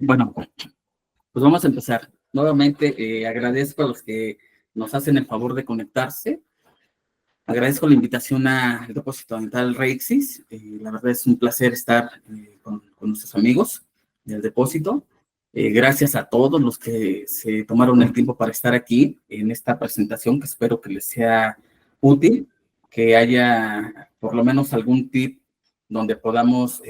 Bueno, pues vamos a empezar. Nuevamente, agradezco a los que nos hacen el favor de conectarse. Agradezco la invitación al Depósito Dental Reixis. La verdad es un placer estar con nuestros amigos del depósito. Gracias a todos los que se tomaron el tiempo para estar aquí en esta presentación, que espero que les sea útil, que haya por lo menos algún tip donde podamos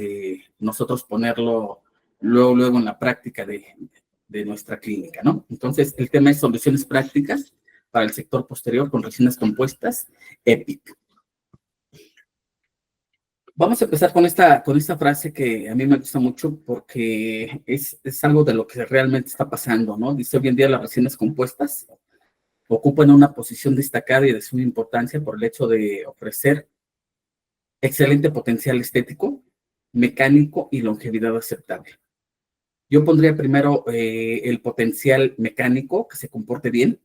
nosotros ponerlo luego en la práctica de nuestra clínica, ¿no? Entonces, el tema es soluciones prácticas para el sector posterior con resinas compuestas, EPIC. Vamos a empezar con esta frase que a mí me gusta mucho porque es algo de lo que realmente está pasando, ¿no? Dice, hoy en día las resinas compuestas ocupan una posición destacada y de suma importancia por el hecho de ofrecer excelente potencial estético, mecánico y longevidad aceptable. Yo pondría primero el potencial mecánico, que se comporte bien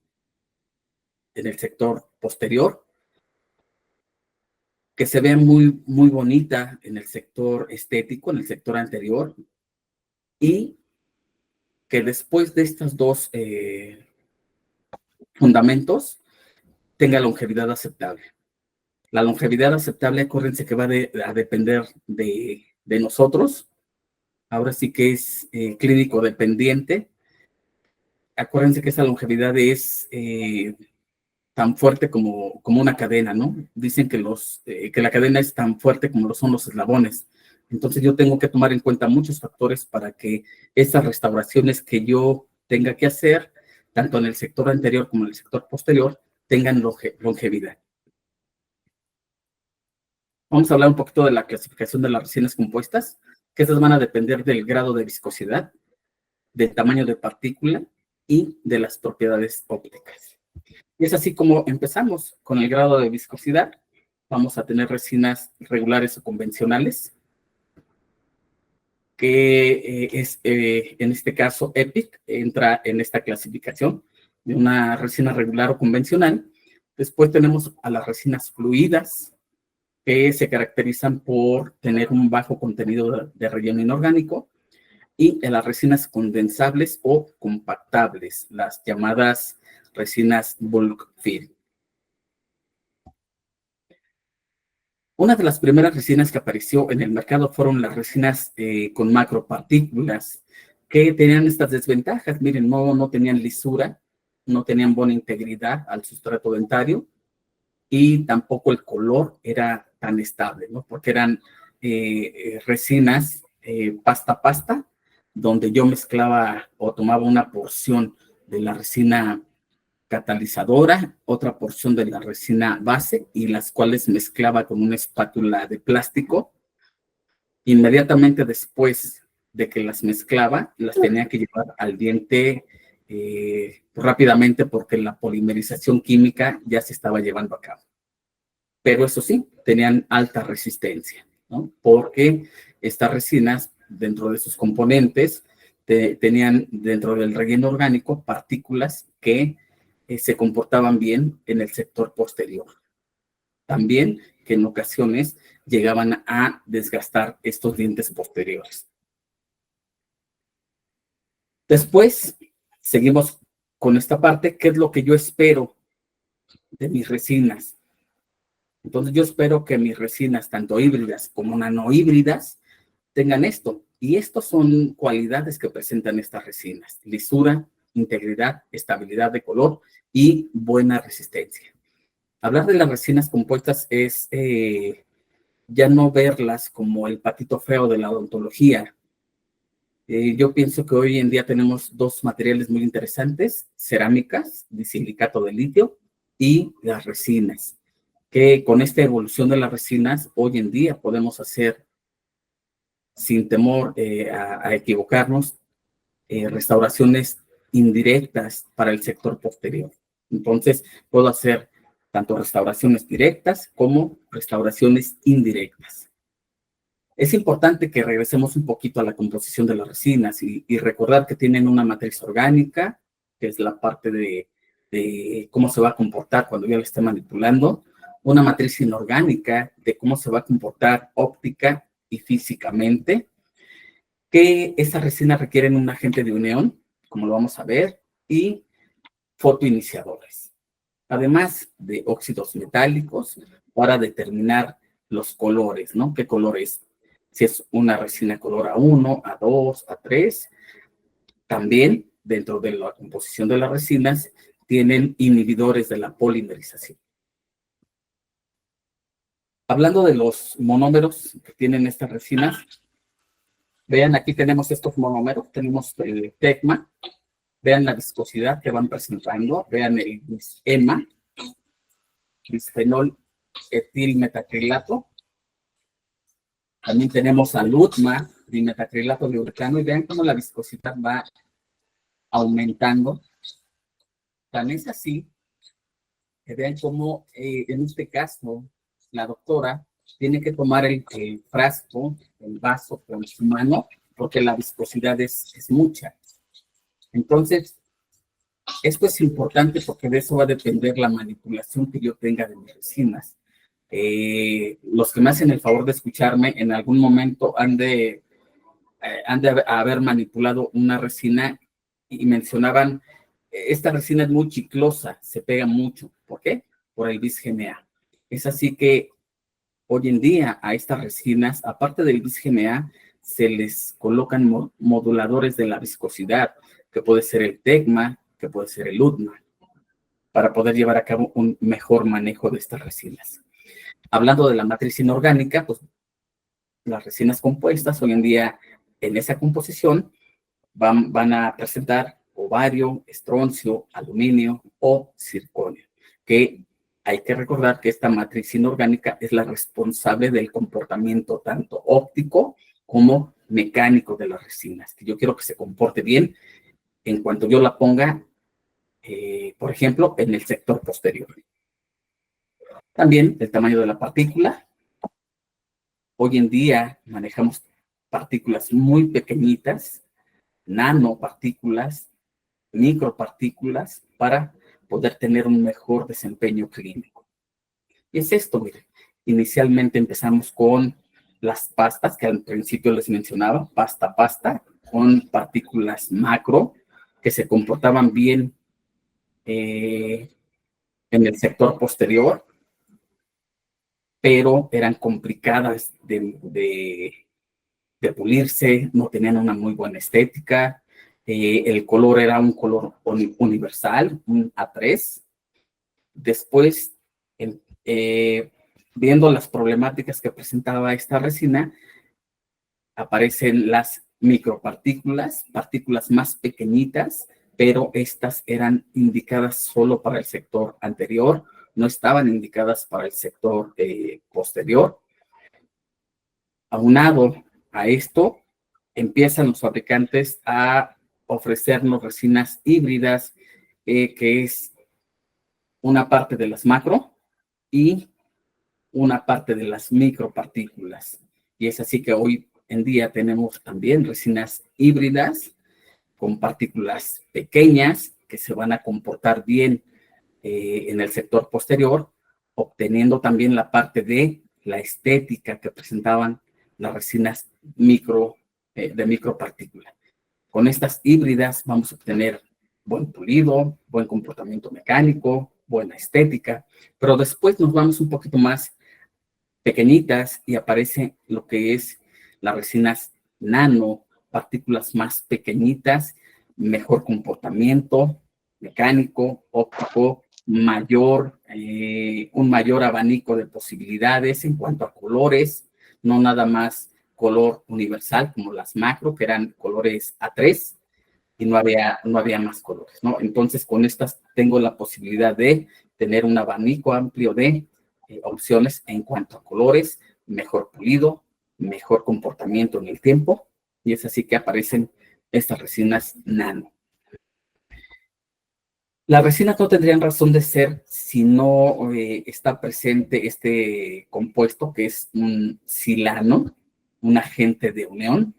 en el sector posterior, que se vea muy bonita en el sector estético, en el sector anterior, y que después de estos dos fundamentos tenga longevidad aceptable. La longevidad aceptable, acuérdense que va a depender de nosotros. Ahora sí que es clínico dependiente. Acuérdense que esa longevidad es tan fuerte como una cadena, ¿no? Dicen que la cadena es tan fuerte como lo son los eslabones. Entonces yo tengo que tomar en cuenta muchos factores para que estas restauraciones que yo tenga que hacer, tanto en el sector anterior como en el sector posterior, tengan longevidad. Vamos a hablar un poquito de la clasificación de las resinas compuestas, que estas van a depender del grado de viscosidad, del tamaño de partícula y de las propiedades ópticas. Y es así como empezamos con el grado de viscosidad. Vamos a tener resinas regulares o convencionales, que en este caso EPIC entra en esta clasificación de una resina regular o convencional. Después tenemos a las resinas fluidas, que se caracterizan por tener un bajo contenido de relleno inorgánico, y en las resinas condensables o compactables, las llamadas resinas bulk fill. Una de las primeras resinas que apareció en el mercado fueron las resinas con macropartículas, que tenían estas desventajas. Miren, no tenían lisura, no tenían buena integridad al sustrato dentario, y tampoco el color era tan estable, ¿no? Porque eran resinas pasta a pasta, donde yo mezclaba o tomaba una porción de la resina catalizadora, otra porción de la resina base, y las cuales mezclaba con una espátula de plástico. Inmediatamente después de que las mezclaba, las tenía que llevar al diente rápidamente, porque la polimerización química ya se estaba llevando a cabo. Pero eso sí, tenían alta resistencia, ¿no? Porque estas resinas, dentro de sus componentes, tenían dentro del relleno orgánico partículas que se comportaban bien en el sector posterior. También que en ocasiones llegaban a desgastar estos dientes posteriores. Después, seguimos con esta parte. ¿Qué es lo que yo espero de mis resinas? Entonces yo espero que mis resinas, tanto híbridas como nanohíbridas, tengan esto. Y estos son cualidades que presentan estas resinas: lisura, integridad, estabilidad de color y buena resistencia. Hablar de las resinas compuestas es ya no verlas como el patito feo de la odontología. Yo pienso que hoy en día tenemos dos materiales muy interesantes: cerámicas, disilicato de litio, y las resinas, que con esta evolución de las resinas, hoy en día podemos hacer, sin temor a equivocarnos, restauraciones indirectas para el sector posterior. Entonces, puedo hacer tanto restauraciones directas como restauraciones indirectas. Es importante que regresemos un poquito a la composición de las resinas y recordar que tienen una matriz orgánica, que es la parte de cómo se va a comportar cuando yo la esté manipulando; una matriz inorgánica de cómo se va a comportar óptica y físicamente; que estas resinas requieren un agente de unión, como lo vamos a ver, y fotoiniciadores, además de óxidos metálicos para determinar los colores, ¿no? ¿Qué color es? Si es una resina color A1, A2, A3. También, dentro de la composición de las resinas, tienen inhibidores de la polimerización. Hablando de los monómeros que tienen estas resinas, vean, aquí tenemos estos monómeros, tenemos el TECMA, vean la viscosidad que van presentando, vean el EMA, bisfenol etilmetacrilato. También tenemos al UTMA, dimetacrilato de uretano, y vean cómo la viscosidad va aumentando. Tan es así que vean cómo en este caso la doctora tiene que tomar el frasco, el vaso con su mano, porque la viscosidad es mucha. Entonces, esto es importante porque de eso va a depender la manipulación que yo tenga de mis resinas. Los que me hacen el favor de escucharme, en algún momento han de haber manipulado una resina y mencionaban, esta resina es muy chiclosa, se pega mucho. ¿Por qué? Por el bis-GMA. Es así que hoy en día a estas resinas, aparte del bis-GMA, se les colocan moduladores de la viscosidad, que puede ser el TECMA, que puede ser el UTMA, para poder llevar a cabo un mejor manejo de estas resinas. Hablando de la matriz inorgánica, pues las resinas compuestas hoy en día en esa composición van a presentar ovario, estroncio, aluminio o circonio, que hay que recordar que esta matriz inorgánica es la responsable del comportamiento tanto óptico como mecánico de las resinas, que yo quiero que se comporte bien en cuanto yo la ponga, por ejemplo, en el sector posterior. También el tamaño de la partícula. Hoy en día manejamos partículas muy pequeñitas, nanopartículas, micropartículas, para poder tener un mejor desempeño clínico. Y es esto, miren. Inicialmente empezamos con las pastas, que al principio les mencionaba, pasta, con partículas macro, que se comportaban bien en el sector posterior, pero eran complicadas de pulirse, no tenían una muy buena estética, el color era un color universal, un A3. Después, viendo las problemáticas que presentaba esta resina, aparecen las micropartículas, partículas más pequeñitas, pero estas eran indicadas solo para el sector anterior, no estaban indicadas para el sector posterior. Aunado a esto, empiezan los fabricantes a ofrecernos resinas híbridas, que es una parte de las macro y una parte de las micropartículas. Y es así que hoy en día tenemos también resinas híbridas con partículas pequeñas que se van a comportar bien en el sector posterior, obteniendo también la parte de la estética que presentaban las resinas de micropartícula. Con estas híbridas vamos a obtener buen pulido, buen comportamiento mecánico, buena estética, pero después nos vamos un poquito más pequeñitas y aparece lo que es las resinas nano, partículas más pequeñitas, mejor comportamiento mecánico, óptico, un mayor abanico de posibilidades en cuanto a colores, no nada más color universal como las macro, que eran colores A3, y no había más colores, ¿no? Entonces, con estas tengo la posibilidad de tener un abanico amplio de opciones en cuanto a colores, mejor pulido, mejor comportamiento en el tiempo, y es así que aparecen estas resinas nano. Las resinas no tendrían razón de ser si no está presente este compuesto que es un silano, un agente de unión.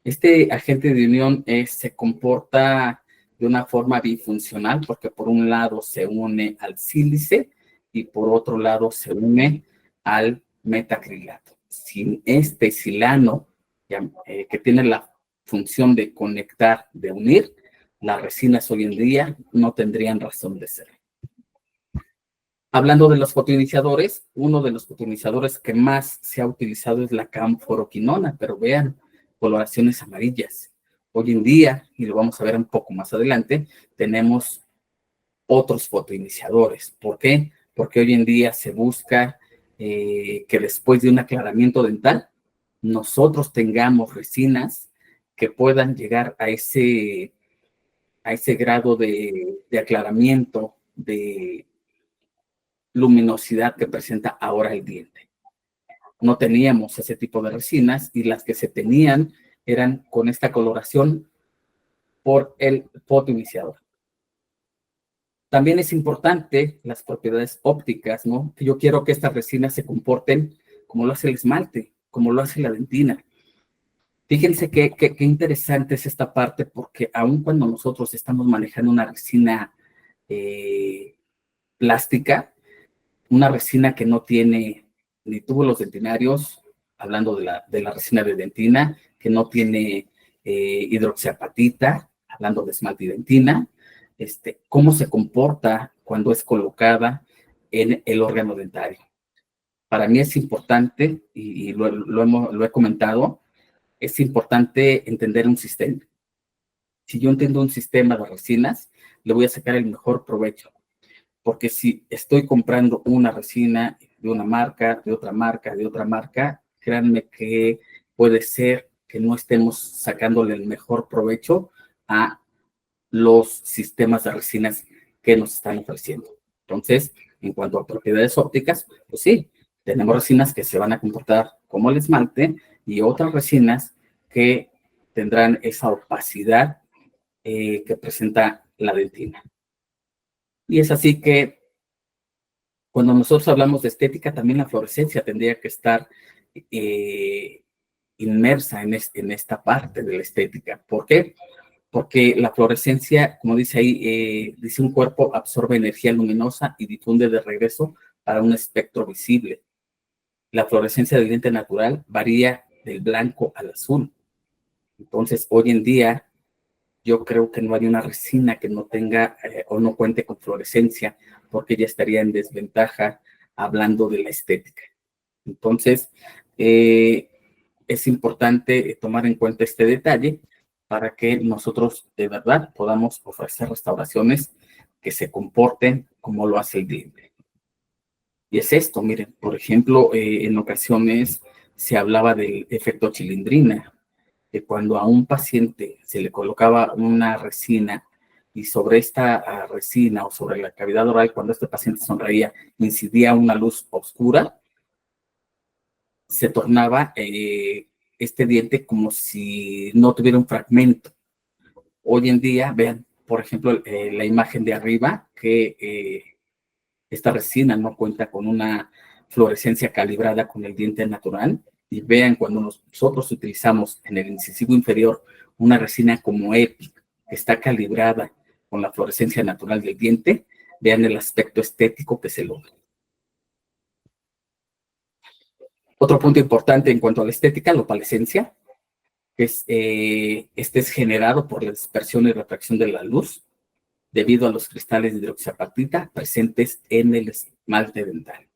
Este agente de unión se comporta de una forma bifuncional porque por un lado se une al sílice y por otro lado se une al metacrilato. Sin este silano, que tiene la función de conectar, de unir, las resinas hoy en día no tendrían razón de ser. Hablando de los fotoiniciadores, uno de los fotoiniciadores que más se ha utilizado es la camforoquinona, pero vean, coloraciones amarillas. Hoy en día, y lo vamos a ver un poco más adelante, tenemos otros fotoiniciadores. ¿Por qué? Porque hoy en día se busca que después de un aclaramiento dental, nosotros tengamos resinas que puedan llegar a ese grado de aclaramiento, de luminosidad que presenta ahora el diente. No teníamos ese tipo de resinas y las que se tenían eran con esta coloración por el fotoiniciador. También es importante las propiedades ópticas, ¿no? Yo quiero que estas resinas se comporten como lo hace el esmalte, como lo hace la dentina. Fíjense qué interesante es esta parte, porque aun cuando nosotros estamos manejando una resina plástica, una resina que no tiene ni túbulos dentinarios, hablando de la resina de dentina, que no tiene hidroxiapatita, hablando de esmalte y dentina, cómo se comporta cuando es colocada en el órgano dentario. Para mí es importante, y lo he comentado, es importante entender un sistema. Si yo entiendo un sistema de resinas, le voy a sacar el mejor provecho. Porque si estoy comprando una resina de una marca, de otra marca, de otra marca, créanme que puede ser que no estemos sacándole el mejor provecho a los sistemas de resinas que nos están ofreciendo. Entonces, en cuanto a propiedades ópticas, pues sí, tenemos resinas que se van a comportar como el esmalte y otras resinas que tendrán esa opacidad que presenta la dentina. Y es así que cuando nosotros hablamos de estética, también la fluorescencia tendría que estar inmersa en esta parte de la estética. ¿Por qué? Porque la fluorescencia, como dice ahí, dice un cuerpo absorbe energía luminosa y difunde de regreso para un espectro visible. La fluorescencia del diente natural varía del blanco al azul. Entonces, hoy en día, yo creo que no hay una resina que no tenga o no cuente con fluorescencia, porque ya estaría en desventaja hablando de la estética. Entonces, es importante tomar en cuenta este detalle para que nosotros de verdad podamos ofrecer restauraciones que se comporten como lo hace el diente. Y es esto, miren, por ejemplo, en ocasiones se hablaba del efecto chilindrina, que cuando a un paciente se le colocaba una resina y sobre esta resina o sobre la cavidad oral, cuando este paciente sonreía, incidía una luz oscura, se tornaba este diente como si no tuviera un fragmento. Hoy en día, vean, por ejemplo, la imagen de arriba, que esta resina no cuenta con una fluorescencia calibrada con el diente natural. Y vean, cuando nosotros utilizamos en el incisivo inferior una resina como EPI, que está calibrada con la fluorescencia natural del diente, vean el aspecto estético que se logra. Otro punto importante en cuanto a la estética, la opalescencia, que este es generado por la dispersión y refracción de la luz debido a los cristales de hidroxiapatita presentes en el esmalte dental.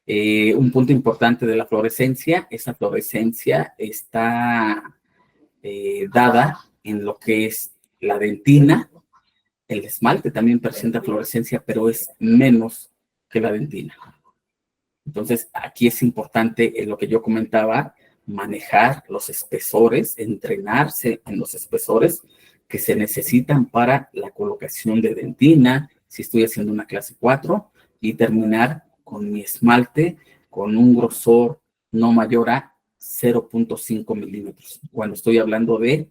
Un punto importante de la fluorescencia, esa fluorescencia está dada en lo que es la dentina. El esmalte también presenta fluorescencia, pero es menos que la dentina. Entonces, aquí es importante, en lo que yo comentaba, manejar los espesores, entrenarse en los espesores que se necesitan para la colocación de dentina, si estoy haciendo una clase 4, y terminar con mi esmalte con un grosor no mayor a 0.5 milímetros, cuando estoy hablando de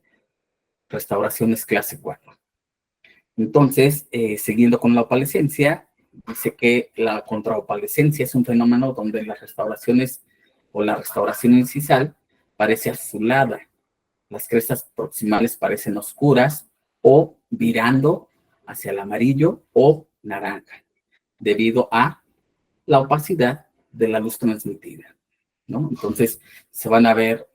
restauraciones clase 4. Entonces, siguiendo con la opalescencia, dice que la contraopalescencia es un fenómeno donde las restauraciones o la restauración incisal parece azulada, las crestas proximales parecen oscuras o virando hacia el amarillo o naranja, debido a la opacidad de la luz transmitida, ¿no? Entonces, se van a ver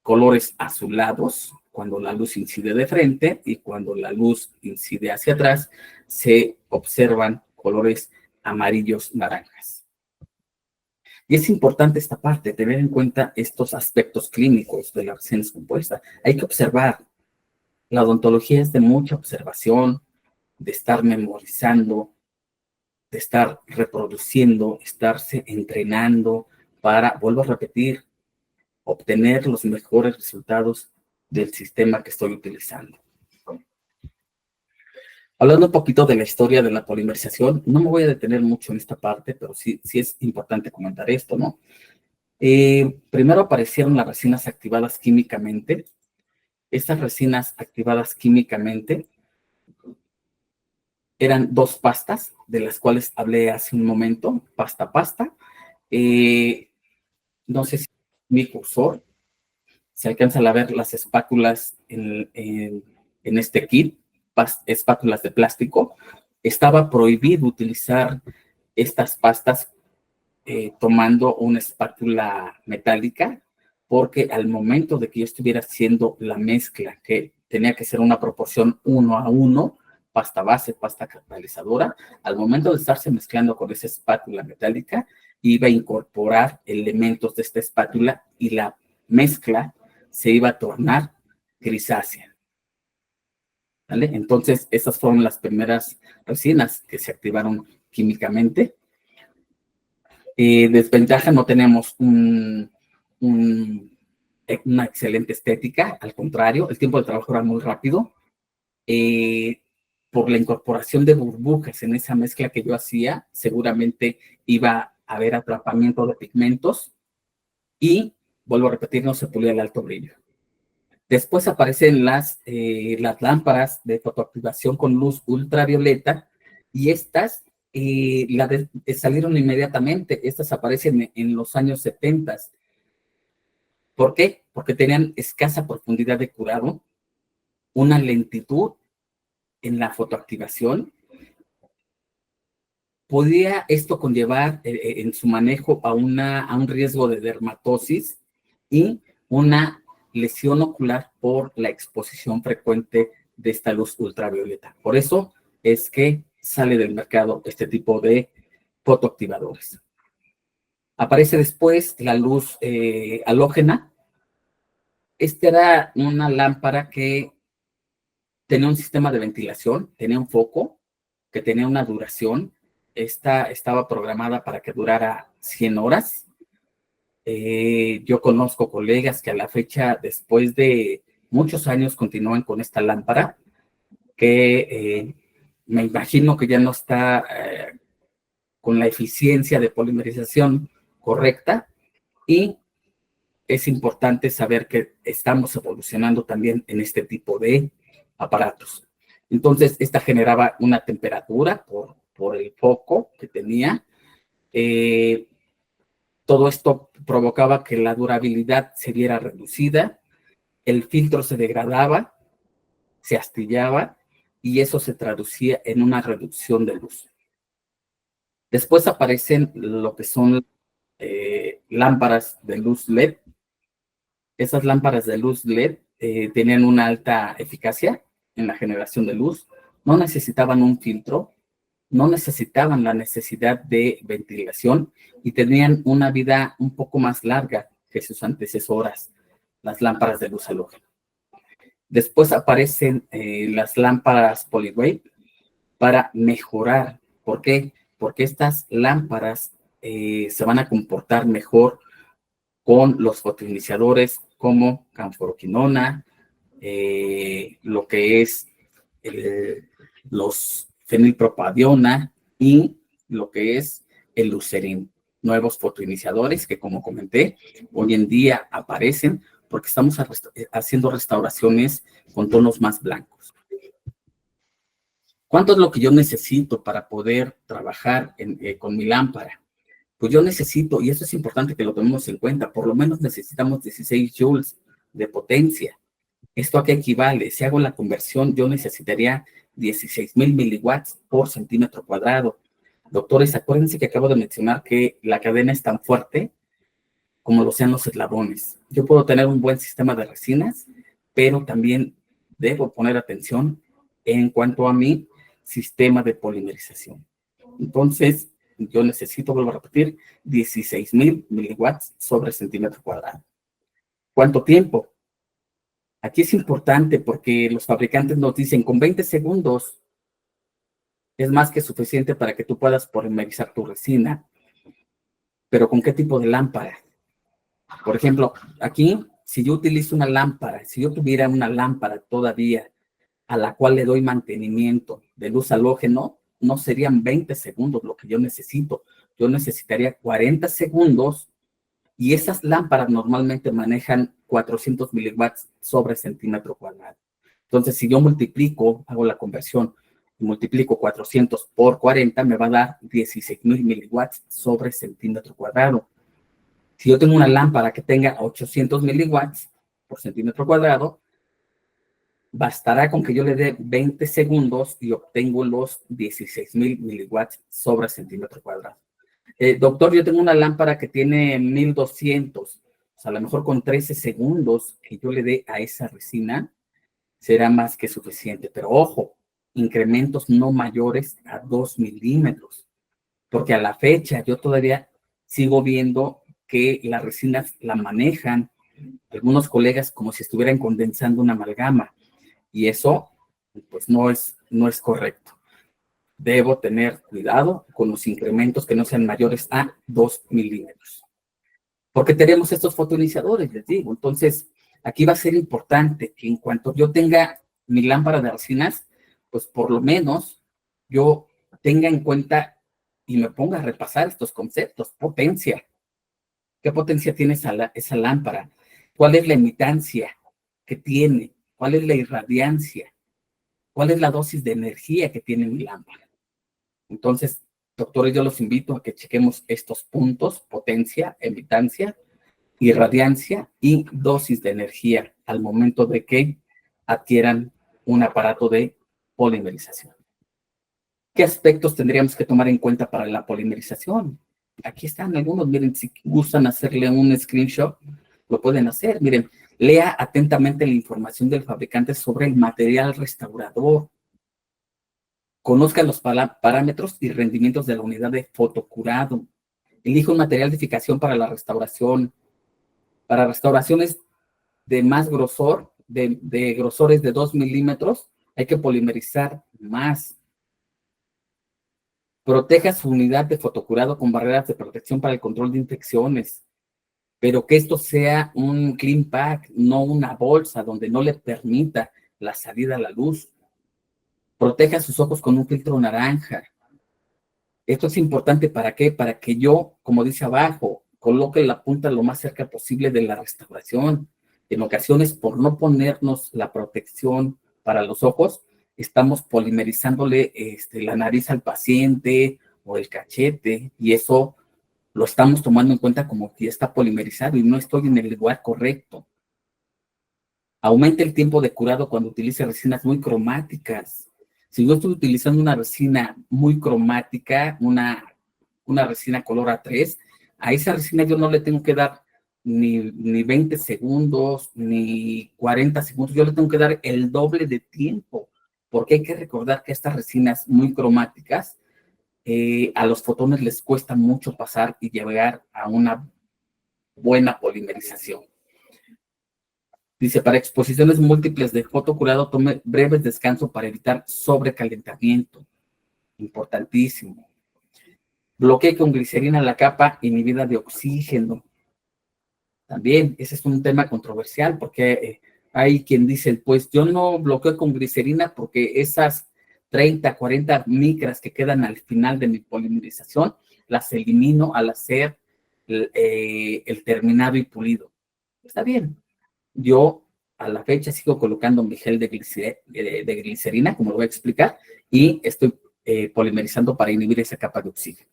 colores azulados cuando la luz incide de frente, y cuando la luz incide hacia atrás se observan colores amarillos naranjas. Y es importante esta parte, tener en cuenta estos aspectos clínicos de la resinas compuesta. Hay que observar. La odontología es de mucha observación, de estar memorizando, de estar reproduciendo, estarse entrenando para, vuelvo a repetir, obtener los mejores resultados del sistema que estoy utilizando. Hablando un poquito de la historia de la polimerización, no me voy a detener mucho en esta parte, pero sí es importante comentar esto, ¿no? Primero aparecieron las resinas activadas químicamente. Estas resinas activadas químicamente eran dos pastas, de las cuales hablé hace un momento, pasta. No sé si mi cursor se alcanzan a ver las espátulas en este kit, espátulas de plástico. Estaba prohibido utilizar estas pastas tomando una espátula metálica, porque al momento de que yo estuviera haciendo la mezcla, que tenía que ser una proporción 1:1, pasta base, pasta catalizadora, al momento de estarse mezclando con esa espátula metálica, iba a incorporar elementos de esta espátula y la mezcla se iba a tornar grisácea. ¿Vale? Entonces, esas fueron las primeras resinas que se activaron químicamente. Desventaja, no tenemos una excelente estética, al contrario, el tiempo de trabajo era muy rápido. Por la incorporación de burbujas en esa mezcla que yo hacía, seguramente iba a haber atrapamiento de pigmentos y, vuelvo a repetir, no se pulía el alto brillo. Después aparecen las lámparas de fotoactivación con luz ultravioleta, y estas salieron inmediatamente. Estas aparecen en los años 70. ¿Por qué? Porque tenían escasa profundidad de curado, una lentitud en la fotoactivación. Podía esto conllevar en su manejo a un riesgo de dermatosis y una lesión ocular por la exposición frecuente de esta luz ultravioleta. Por eso es que sale del mercado este tipo de fotoactivadores. Aparece después la luz halógena. Esta era una lámpara que tenía un sistema de ventilación, tenía un foco que tenía una duración. Esta estaba programada para que durara 100 horas. Yo conozco colegas que a la fecha, después de muchos años, continúan con esta lámpara, que me imagino que ya no está con la eficiencia de polimerización correcta, y es importante saber que estamos evolucionando también en este tipo de aparatos. Entonces, esta generaba una temperatura por el foco que tenía. Todo esto provocaba que la durabilidad se viera reducida, el filtro se degradaba, se astillaba, y eso se traducía en una reducción de luz. Después aparecen lo que son lámparas de luz LED. Esas lámparas de luz LED tenían una alta eficacia en la generación de luz, no necesitaban un filtro, no necesitaban la necesidad de ventilación, y tenían una vida un poco más larga que sus antecesoras, las lámparas de luz halógena. Después aparecen las lámparas Polywave para mejorar. ¿Por qué? Porque estas lámparas se van a comportar mejor con los fotoiniciadores como canforoquinona, lo que es los fenilpropadiona y lo que es el lucerin. Nuevos fotoiniciadores que, como comenté, hoy en día aparecen porque estamos haciendo restauraciones con tonos más blancos. ¿Cuánto es lo que yo necesito para poder trabajar con mi lámpara? Pues yo necesito, y eso es importante que lo tomemos en cuenta, por lo menos necesitamos 16 joules de potencia. ¿Esto a qué equivale? Si hago la conversión, yo necesitaría 16,000 miliwatts por centímetro cuadrado. Doctores, acuérdense que acabo de mencionar que la cadena es tan fuerte como lo sean los eslabones. Yo puedo tener un buen sistema de resinas, pero también debo poner atención en cuanto a mi sistema de polimerización. Entonces, yo necesito, vuelvo a repetir, 16,000 miliwatts sobre centímetro cuadrado. ¿Cuánto tiempo? Aquí es importante porque los fabricantes nos dicen con 20 segundos es más que suficiente para que tú puedas polimerizar tu resina. Pero ¿con qué tipo de lámpara? Por ejemplo, aquí, si yo utilizo una lámpara, si yo tuviera una lámpara todavía a la cual le doy mantenimiento de luz halógeno, no serían 20 segundos lo que yo necesito. Yo necesitaría 40 segundos y esas lámparas normalmente manejan 400 miliwatts sobre centímetro cuadrado. Entonces, si yo multiplico, hago la conversión, y multiplico 400 por 40, me va a dar 16,000 miliwatts sobre centímetro cuadrado. Si yo tengo una lámpara que tenga 800 miliwatts por centímetro cuadrado, bastará con que yo le dé 20 segundos y obtengo los 16,000 miliwatts sobre centímetro cuadrado. Doctor, yo tengo una lámpara que tiene 1200. O sea, a lo mejor con 13 segundos que yo le dé a esa resina será más que suficiente. Pero ojo, incrementos no mayores a 2 milímetros. Porque a la fecha yo todavía sigo viendo que las resinas la manejan algunos colegas como si estuvieran condensando una amalgama. Y eso, pues no es correcto. Debo tener cuidado con los incrementos que no sean mayores a 2 milímetros. Porque tenemos estos fotoiniciadores, les digo. Entonces, aquí va a ser importante que en cuanto yo tenga mi lámpara de resinas, pues por lo menos yo tenga en cuenta y me ponga a repasar estos conceptos. Potencia. ¿Qué potencia tiene esa lámpara? ¿Cuál es la emitancia que tiene? ¿Cuál es la irradiancia? ¿Cuál es la dosis de energía que tiene mi lámpara? Entonces, doctores, yo los invito a que chequemos estos puntos: potencia, emitancia, irradiancia y dosis de energía al momento de que adquieran un aparato de polimerización. ¿Qué aspectos tendríamos que tomar en cuenta para la polimerización? Aquí están algunos. Miren, si gustan hacerle un screenshot, lo pueden hacer. Miren, lea atentamente la información del fabricante sobre el material restaurador. Conozca los parámetros y rendimientos de la unidad de fotocurado. Elija un material de fijación para la restauración. Para restauraciones de más grosor, de grosores de 2 milímetros, hay que polimerizar más. Proteja su unidad de fotocurado con barreras de protección para el control de infecciones, pero que esto sea un clean pack, no una bolsa donde no le permita la salida a la luz. Proteja sus ojos con un filtro naranja. Esto es importante, ¿para qué? Para que yo, como dice abajo, coloque la punta lo más cerca posible de la restauración. En ocasiones, por no ponernos la protección para los ojos, estamos polimerizándole la nariz al paciente o el cachete, y eso lo estamos tomando en cuenta como que ya está polimerizado y no estoy en el lugar correcto. Aumenta el tiempo de curado cuando utilice resinas muy cromáticas. Si yo estoy utilizando una resina muy cromática, una resina color A3, a esa resina yo no le tengo que dar ni 20 segundos, ni 40 segundos, yo le tengo que dar el doble de tiempo, porque hay que recordar que estas resinas muy cromáticas, a los fotones les cuesta mucho pasar y llegar a una buena polimerización. Dice, para exposiciones múltiples de fotocurado, tome breves descansos para evitar sobrecalentamiento. Importantísimo. Bloquee con glicerina la capa inhibida de oxígeno. También, ese es un tema controversial porque hay quien dice, pues yo no bloqueo con glicerina porque esas 30, 40 micras que quedan al final de mi polimerización, las elimino al hacer el terminado y pulido. Está bien. Yo a la fecha sigo colocando mi gel de glicerina, como lo voy a explicar, y estoy polimerizando para inhibir esa capa de oxígeno.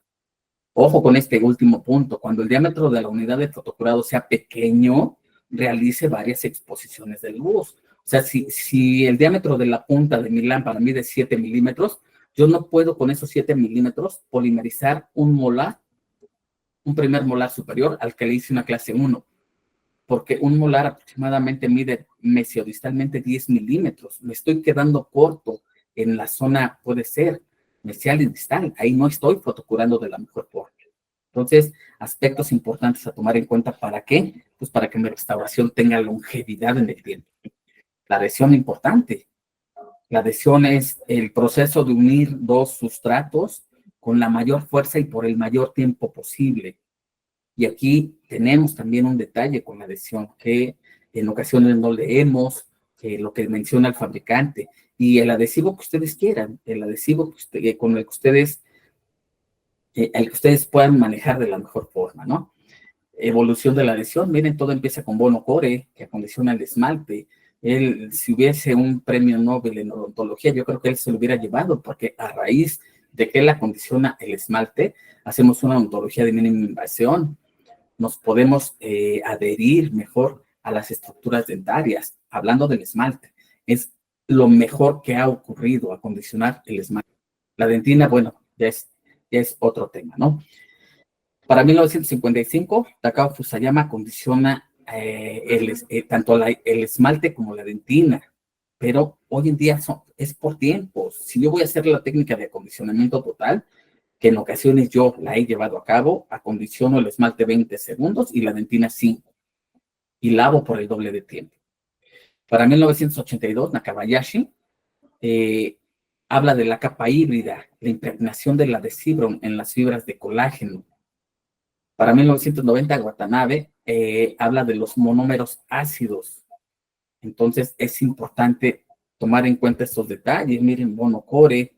Ojo con este último punto: cuando el diámetro de la unidad de fotocurado sea pequeño, realice varias exposiciones de luz. O sea, si el diámetro de la punta de mi lámpara mide 7 milímetros, yo no puedo con esos 7 milímetros polimerizar 1 molar un primer molar superior al que le hice una clase 1, porque un molar aproximadamente mide mesiodistalmente 10 milímetros. Me estoy quedando corto en la zona, puede ser, mesial y distal. Ahí no estoy fotocurando de la mejor forma. Entonces, aspectos importantes a tomar en cuenta. ¿Para qué? Pues para que mi restauración tenga longevidad en el tiempo. La adhesión importante. La adhesión es el proceso de unir dos sustratos con la mayor fuerza y por el mayor tiempo posible. Y aquí tenemos también un detalle con la adhesión que en ocasiones no leemos, lo que menciona el fabricante, y el adhesivo que ustedes quieran, el adhesivo con el que ustedes puedan manejar de la mejor forma, ¿no? Evolución de la adhesión, miren, todo empieza con Bono Core, que acondiciona el esmalte. Si hubiese un premio Nobel en odontología, yo creo que él se lo hubiera llevado, porque a raíz de que él acondiciona el esmalte, hacemos una odontología de mínima invasión, nos podemos adherir mejor a las estructuras dentarias. Hablando del esmalte, es lo mejor que ha ocurrido acondicionar el esmalte. La dentina, bueno, ya es otro tema, ¿no? Para 1955, Takao Fusayama acondiciona tanto el esmalte como la dentina, pero hoy en día es por tiempos. Si yo voy a hacer la técnica de acondicionamiento total, que en ocasiones yo la he llevado a cabo, acondiciono el esmalte 20 segundos y la dentina 5, y lavo por el doble de tiempo. Para 1982, Nakabayashi habla de la capa híbrida, la impregnación del adhesivo en las fibras de colágeno. Para 1990, Watanabe habla de los monómeros ácidos. Entonces, es importante tomar en cuenta estos detalles. Miren, Bono Core,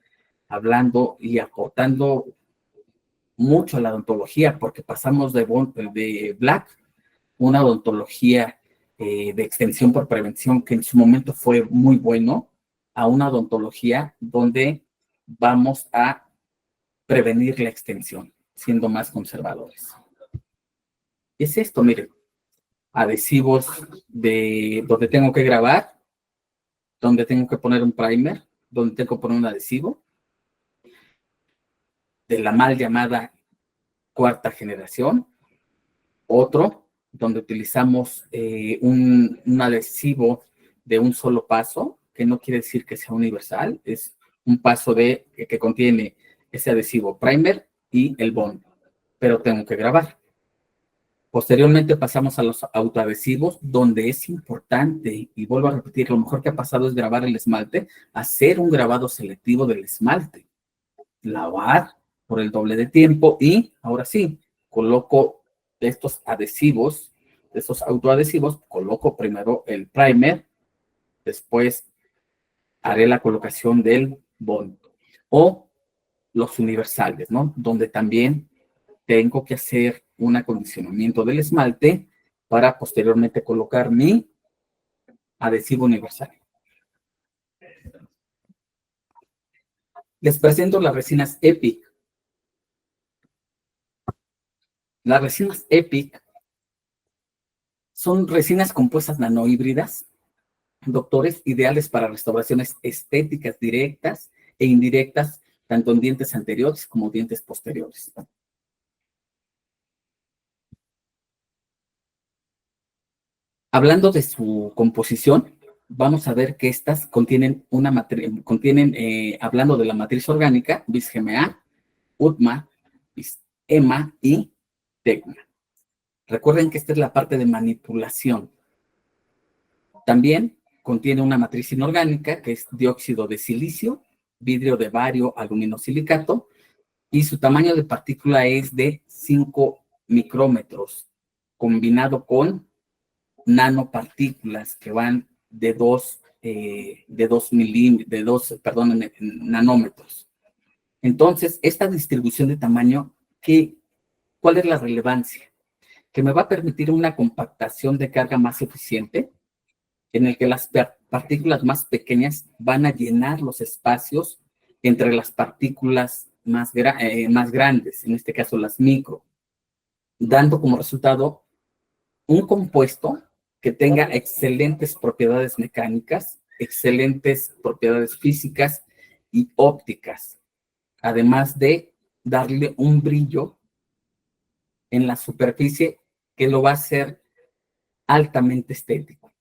hablando y aportando mucho a la odontología, porque pasamos de Black, una odontología de extensión por prevención, que en su momento fue muy bueno, a una odontología donde vamos a prevenir la extensión, siendo más conservadores. Es esto, miren, adhesivos de donde tengo que grabar, donde tengo que poner un primer, donde tengo que poner un adhesivo, de la mal llamada cuarta generación, otro donde utilizamos un adhesivo de un solo paso, que no quiere decir que sea universal, es un paso que contiene ese adhesivo primer y el bond, pero tengo que grabar. Posteriormente pasamos a los autoadhesivos, donde es importante, y vuelvo a repetir, lo mejor que ha pasado es grabar el esmalte, hacer un grabado selectivo del esmalte, lavar por el doble de tiempo y ahora sí, coloco estos adhesivos, estos autoadhesivos, coloco primero el primer, después haré la colocación del bond o los universales, ¿no? Donde también tengo que hacer un acondicionamiento del esmalte para posteriormente colocar mi adhesivo universal. Les presento las resinas EPIC. Las resinas EPIC son resinas compuestas nanohíbridas, doctores, ideales para restauraciones estéticas directas e indirectas, tanto en dientes anteriores como dientes posteriores. Hablando de su composición, vamos a ver que estas contienen hablando de la matriz orgánica, bis-GMA, UTMA, EMA y TEGMA. Recuerden que esta es la parte de manipulación. También contiene una matriz inorgánica, que es dióxido de silicio, vidrio de bario, aluminosilicato, y su tamaño de partícula es de 5 micrómetros, combinado con nanopartículas que van de 2 nanómetros. Entonces, esta distribución de tamaño, ¿cuál es la relevancia? Que me va a permitir una compactación de carga más eficiente, en el que las partículas más pequeñas van a llenar los espacios entre las partículas más grandes, en este caso las micro, dando como resultado un compuesto que tenga excelentes propiedades mecánicas, excelentes propiedades físicas y ópticas, además de darle un brillo en la superficie que lo va a hacer altamente estético.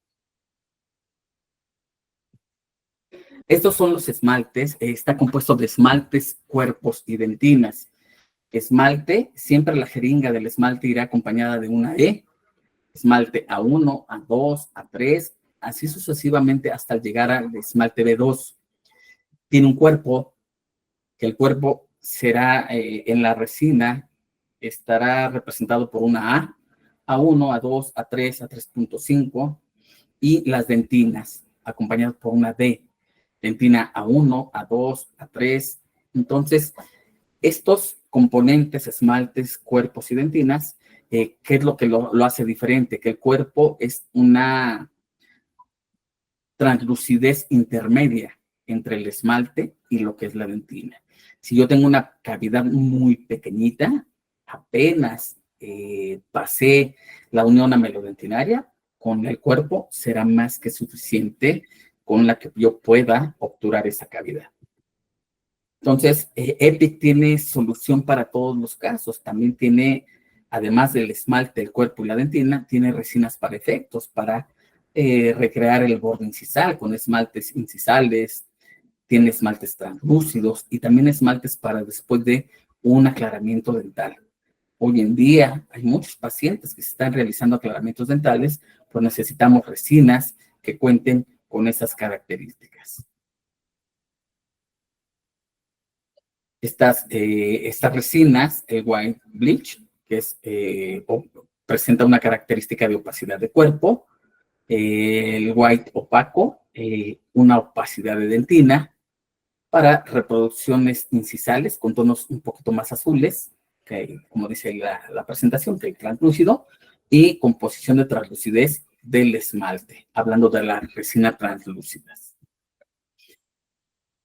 Estos son los esmaltes. Está compuesto de esmaltes, cuerpos y dentinas. Esmalte, siempre la jeringa del esmalte irá acompañada de una E. Esmalte A1, A2, A3, así sucesivamente hasta llegar al esmalte B2. Tiene un cuerpo, que el cuerpo será en la resina, estará representado por una A, A1, A2, A3, A3.5 y las dentinas, acompañadas por una D. Dentina A1, A2, A3. Entonces, estos componentes, esmaltes, cuerpos y dentinas, ¿qué es lo que lo hace diferente? Que el cuerpo es una translucidez intermedia entre el esmalte y lo que es la dentina. Si yo tengo una cavidad muy pequeñita, apenas pasé la unión amelodentinaria, con el cuerpo será más que suficiente con la que yo pueda obturar esa cavidad. Entonces, EPIC tiene solución para todos los casos. También tiene, además del esmalte, el cuerpo y la dentina, tiene resinas para efectos, para recrear el borde incisal con esmaltes incisales, tiene esmaltes translúcidos y también esmaltes para después de un aclaramiento dental. Hoy en día hay muchos pacientes que se están realizando aclaramientos dentales, pues necesitamos resinas que cuenten con esas características. Estas resinas, el white bleach, que es, presenta una característica de opacidad de cuerpo, el white opaco, una opacidad de dentina, para reproducciones incisales con tonos un poquito más azules, que, como dice la presentación, que el translúcido, y composición de translucidez del esmalte, hablando de la resina translúcidas.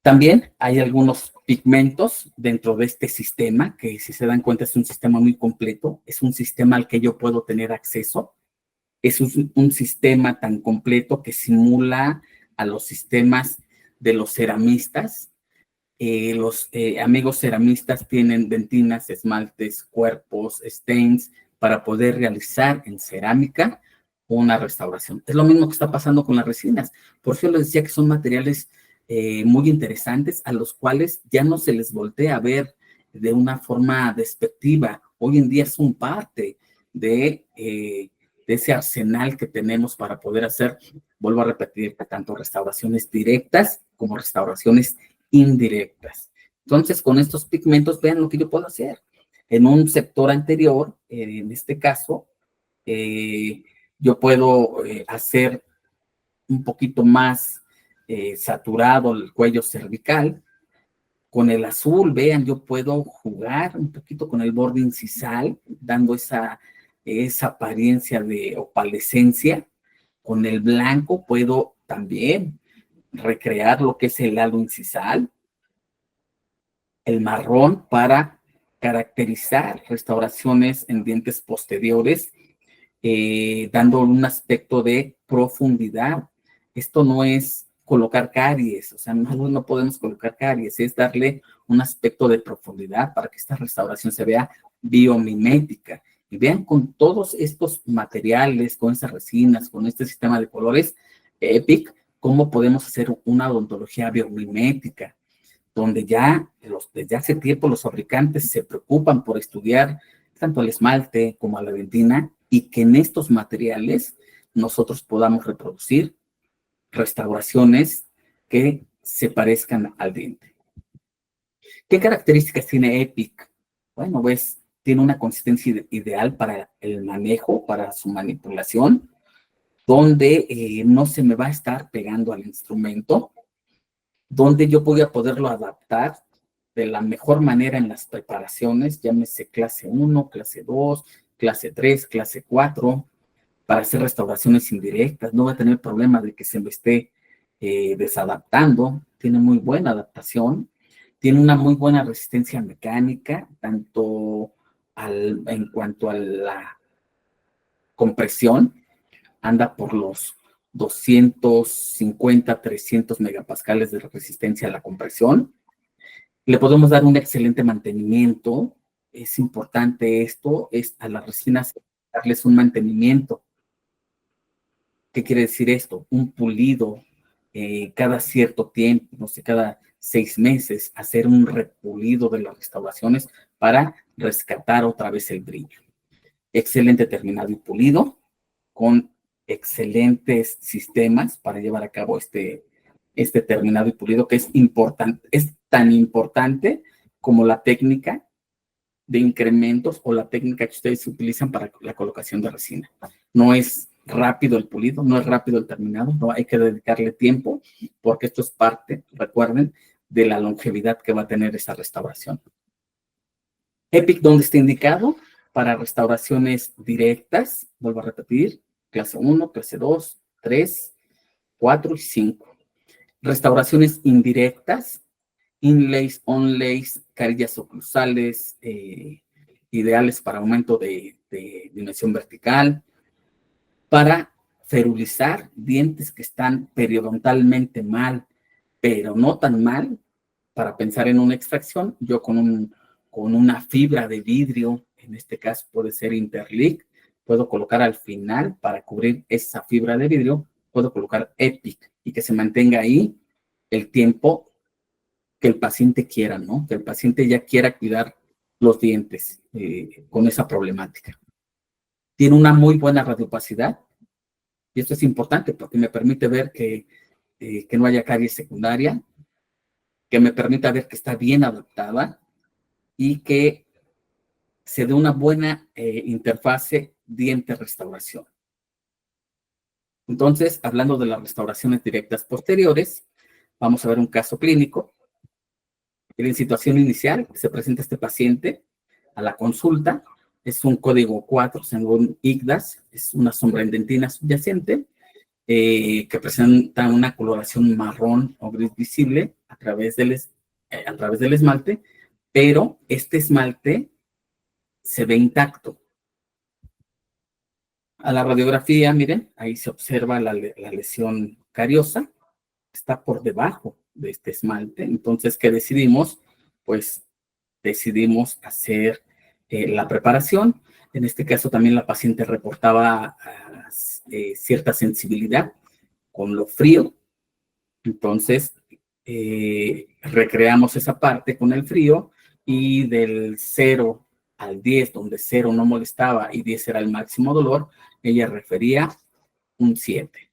También hay algunos pigmentos dentro de este sistema, que si se dan cuenta es un sistema muy completo, es un sistema al que yo puedo tener acceso, es un sistema tan completo que simula a los sistemas de los ceramistas. Los amigos ceramistas tienen dentinas, esmaltes, cuerpos, stains, para poder realizar en cerámica una restauración. Es lo mismo que está pasando con las resinas. Por eso les decía que son materiales muy interesantes a los cuales ya no se les voltea a ver de una forma despectiva. Hoy en día son parte de ese arsenal que tenemos para poder hacer, vuelvo a repetir, tanto restauraciones directas como restauraciones indirectas. Entonces, con estos pigmentos, vean lo que yo puedo hacer. En un sector anterior, en este caso, yo puedo hacer un poquito más saturado el cuello cervical. Con el azul, vean, yo puedo jugar un poquito con el borde incisal, dando esa apariencia de opalescencia. Con el blanco puedo también recrear lo que es el halo incisal. El marrón para caracterizar restauraciones en dientes posteriores, dando un aspecto de profundidad. Esto no es colocar caries, o sea, no podemos colocar caries, es darle un aspecto de profundidad para que esta restauración se vea biomimética. Y vean con todos estos materiales, con estas resinas, con este sistema de colores EPIC, cómo podemos hacer una odontología biomimética, donde ya desde hace tiempo los fabricantes se preocupan por estudiar tanto el esmalte como a la dentina y que en estos materiales nosotros podamos reproducir restauraciones que se parezcan al diente. ¿Qué características tiene EPIC? Bueno, pues tiene una consistencia ideal para el manejo, para su manipulación, donde no se me va a estar pegando al instrumento, donde yo voy a poderlo adaptar de la mejor manera en las preparaciones, llámese clase 1, clase 2, clase 3, clase 4, para hacer restauraciones indirectas. No va a tener problema de que se me esté desadaptando. Tiene muy buena adaptación, tiene una muy buena resistencia mecánica, tanto en cuanto a la compresión, anda por los 250, 300 megapascales de resistencia a la compresión. Le podemos dar un excelente mantenimiento, es importante esto, es a las resinas darles un mantenimiento. ¿Qué quiere decir esto? Un pulido cada cierto tiempo, no sé, cada 6 meses, hacer un repulido de las restauraciones para rescatar otra vez el brillo. Excelente terminado y pulido, con excelentes sistemas para llevar a cabo este terminado y pulido, que es importante, es tan importante como la técnica de incrementos o la técnica que ustedes utilizan para la colocación de resina. No es rápido el pulido, no es rápido el terminado, no hay que dedicarle tiempo, porque esto es parte, recuerden, de la longevidad que va a tener esa restauración. EPIC, ¿dónde está indicado? Para restauraciones directas, vuelvo a repetir, clase 1, clase 2, 3, 4 y 5. Restauraciones indirectas, inlays, onlays, carillas oclusales, ideales para aumento de dimensión vertical, para ferulizar dientes que están periodontalmente mal, pero no tan mal, para pensar en una extracción, yo con una fibra de vidrio, en este caso puede ser Interlic, puedo colocar al final, para cubrir esa fibra de vidrio, puedo colocar EPIC y que se mantenga ahí el tiempo que el paciente quiera, ¿no? Que el paciente ya quiera cuidar los dientes con esa problemática. Tiene una muy buena radiopacidad, y esto es importante porque me permite ver que no haya caries secundaria, que me permita ver que está bien adaptada y que se dé una buena interfase diente-restauración. Entonces, hablando de las restauraciones directas posteriores, vamos a ver un caso clínico. En situación inicial, se presenta este paciente a la consulta, es un código 4 según ICDAS, es una sombra en dentina subyacente, que presenta una coloración marrón o gris visible a través del esmalte, pero este esmalte se ve intacto. A la radiografía, miren, ahí se observa la lesión cariosa, está por debajo de este esmalte. Entonces, ¿qué decidimos? Pues decidimos hacer la preparación. En este caso también la paciente reportaba cierta sensibilidad con lo frío. Entonces, recreamos esa parte con el frío y del 0 al 10, donde 0 no molestaba y 10 era el máximo dolor, ella refería un 7.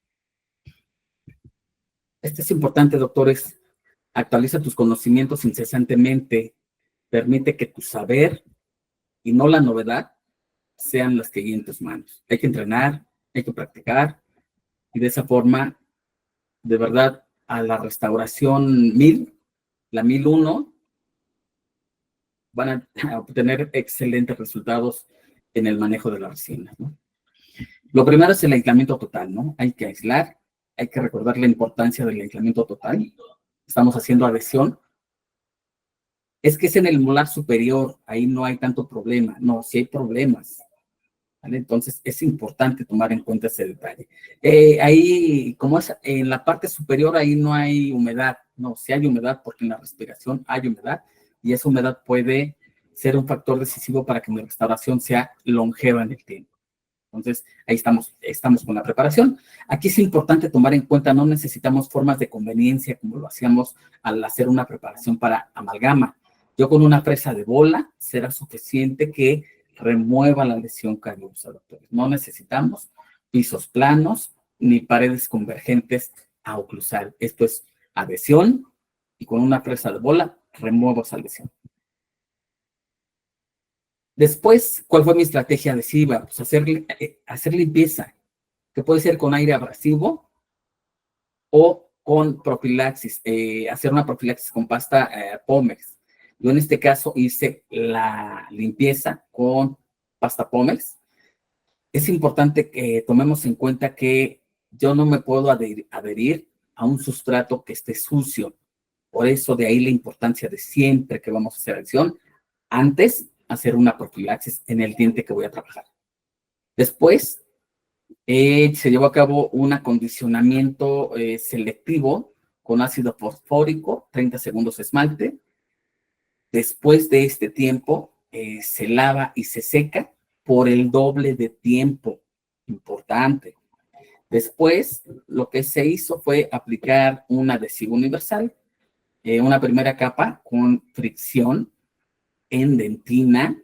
Esto es importante, doctores. Actualiza tus conocimientos incesantemente. Permite que tu saber y no la novedad sean las que guíen tus manos. Hay que entrenar, hay que practicar y de esa forma, de verdad, a la restauración 1000, la 1001, van a obtener excelentes resultados en el manejo de la resina, ¿no? Lo primero es el aislamiento total, ¿no? Hay que aislar, hay que recordar la importancia del aislamiento total. Estamos haciendo adhesión. Es que es en el molar superior, ahí no hay tanto problema. No, sí hay problemas, ¿vale? Entonces es importante tomar en cuenta ese detalle. Ahí, como es en la parte superior, ahí no hay humedad. No, sí hay humedad porque en la respiración hay humedad y esa humedad puede ser un factor decisivo para que mi restauración sea longeva en el tiempo. Entonces, ahí estamos con la preparación. Aquí es importante tomar en cuenta, no necesitamos formas de conveniencia como lo hacíamos al hacer una preparación para amalgama. Yo con una fresa de bola será suficiente que remueva la lesión cariosa, doctores. No necesitamos pisos planos ni paredes convergentes a oclusal. Esto es adhesión y con una fresa de bola remuevo esa lesión. Después, ¿cuál fue mi estrategia adhesiva? Pues hacer limpieza, que puede ser con aire abrasivo o con profilaxis, hacer una profilaxis con pasta Pómex. Yo en este caso hice la limpieza con pasta Pómex. Es importante que tomemos en cuenta que yo no me puedo adherir a un sustrato que esté sucio. Por eso de ahí la importancia de siempre que vamos a hacer adhesión, antes hacer una profilaxis en el diente que voy a trabajar. Después se llevó a cabo un acondicionamiento selectivo con ácido fosfórico, 30 segundos esmalte. Después de este tiempo, se lava y se seca por el doble de tiempo. Importante. Después, lo que se hizo fue aplicar un adhesivo universal, una primera capa con fricción en dentina,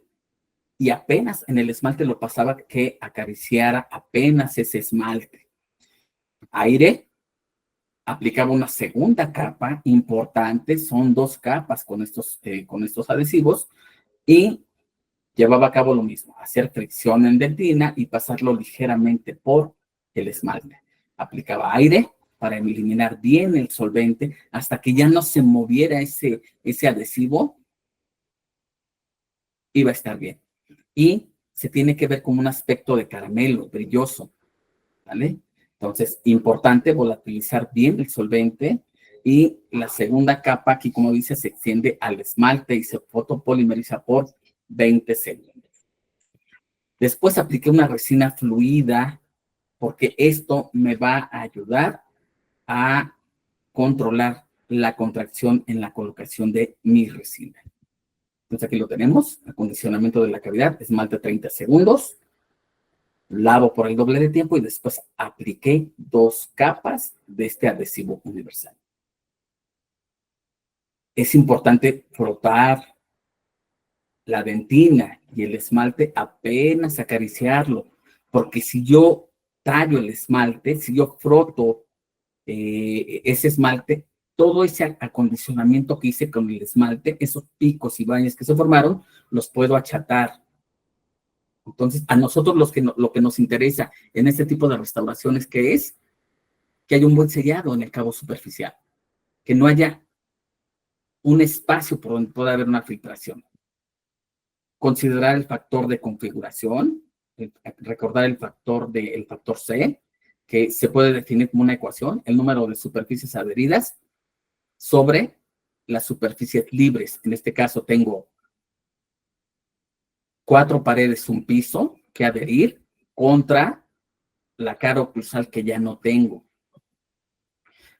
y apenas en el esmalte lo pasaba que acariciara apenas ese esmalte. Aire, aplicaba una segunda capa importante, son 2 capas con estos adhesivos, y llevaba a cabo lo mismo, hacer fricción en dentina y pasarlo ligeramente por el esmalte. Aplicaba aire para eliminar bien el solvente hasta que ya no se moviera ese adhesivo, iba a estar bien. Y se tiene que ver como un aspecto de caramelo, brilloso, ¿vale? Entonces, importante volatilizar bien el solvente, y la segunda capa aquí, como dice, se extiende al esmalte y se fotopolimeriza por 20 segundos. Después apliqué una resina fluida porque esto me va a ayudar a controlar la contracción en la colocación de mi resina. Entonces aquí lo tenemos, acondicionamiento de la cavidad, esmalte 30 segundos, lavo por el doble de tiempo y después apliqué 2 capas de este adhesivo universal. Es importante frotar la dentina y el esmalte apenas acariciarlo, porque si yo tallo el esmalte, si yo froto ese esmalte, todo ese acondicionamiento que hice con el esmalte, esos picos y baños que se formaron, los puedo achatar. Entonces, a nosotros lo que nos interesa en este tipo de restauraciones, que es que haya un buen sellado en el cabo superficial, que no haya un espacio por donde pueda haber una filtración. Considerar el factor de configuración, recordar el factor C, que se puede definir como una ecuación, el número de superficies adheridas sobre las superficies libres. En este caso tengo 4 paredes, un piso que adherir contra la cara oclusal que ya no tengo.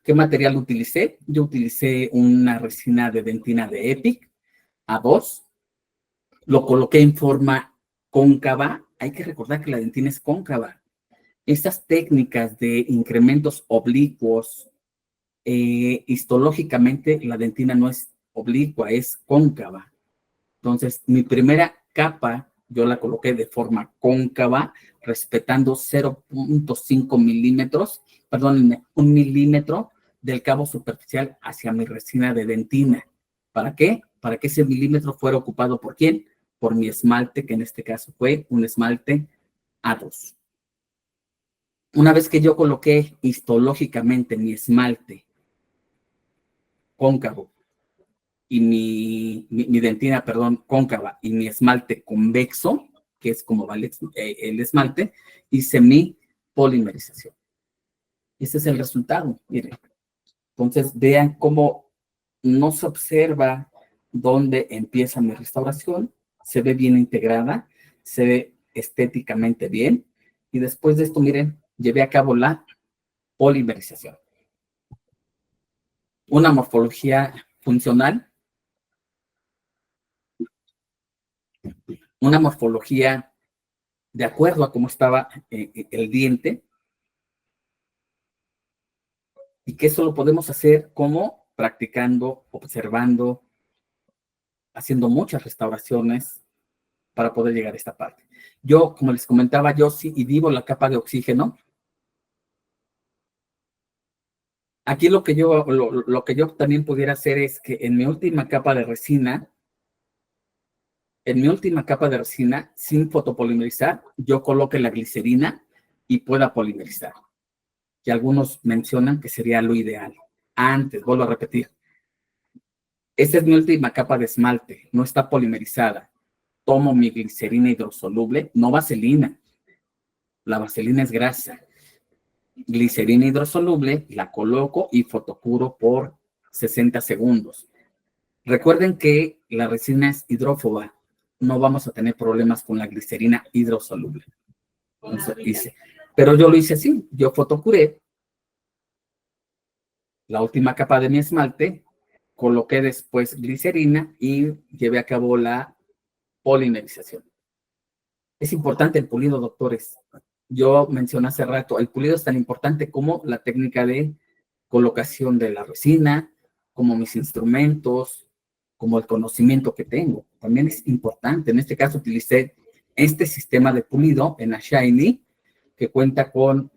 ¿Qué material utilicé? Yo utilicé una resina de dentina de Epic A2. Lo coloqué en forma cóncava. Hay que recordar que la dentina es cóncava. Estas técnicas de incrementos oblicuos, histológicamente la dentina no es oblicua, es cóncava. Entonces, mi primera capa yo la coloqué de forma cóncava, respetando 0.5 milímetros, perdón, 1 milímetro del cabo superficial hacia mi resina de dentina. ¿Para qué? Para que ese milímetro fuera ocupado por ¿quién? Por mi esmalte, que en este caso fue un esmalte A2. Una vez que yo coloqué histológicamente mi esmalte cóncavo y mi dentina, perdón, cóncava, y mi esmalte convexo, que es como va el esmalte, hice mi polimerización. Ese es el resultado, miren. Entonces, vean cómo no se observa dónde empieza mi restauración, se ve bien integrada, se ve estéticamente bien, y después de esto, miren, llevé a cabo la polimerización. Una morfología funcional, una morfología de acuerdo a cómo estaba el diente, y que eso lo podemos hacer como practicando, observando, haciendo muchas restauraciones para poder llegar a esta parte. Yo, como les comentaba, yo sí inhibo la capa de oxígeno. Aquí lo que yo también pudiera hacer es que en mi última capa de resina, sin fotopolimerizar, yo coloque la glicerina y pueda polimerizar. Que algunos mencionan que sería lo ideal. Antes, vuelvo a repetir, esta es mi última capa de esmalte, no está polimerizada. Tomo mi glicerina hidrosoluble, no vaselina. La vaselina es grasa. Glicerina hidrosoluble, la coloco y fotocuro por 60 segundos. Recuerden que la resina es hidrófoba. No vamos a tener problemas con la glicerina hidrosoluble. Entonces, pero yo lo hice así. Yo fotocuré la última capa de mi esmalte, coloqué después glicerina y llevé a cabo la polimerización. Es importante el pulido, doctores. Yo mencioné hace rato, el pulido es tan importante como la técnica de colocación de la resina, como mis instrumentos, como el conocimiento que tengo. También es importante. En este caso utilicé este sistema de pulido en Ashiny, que cuenta con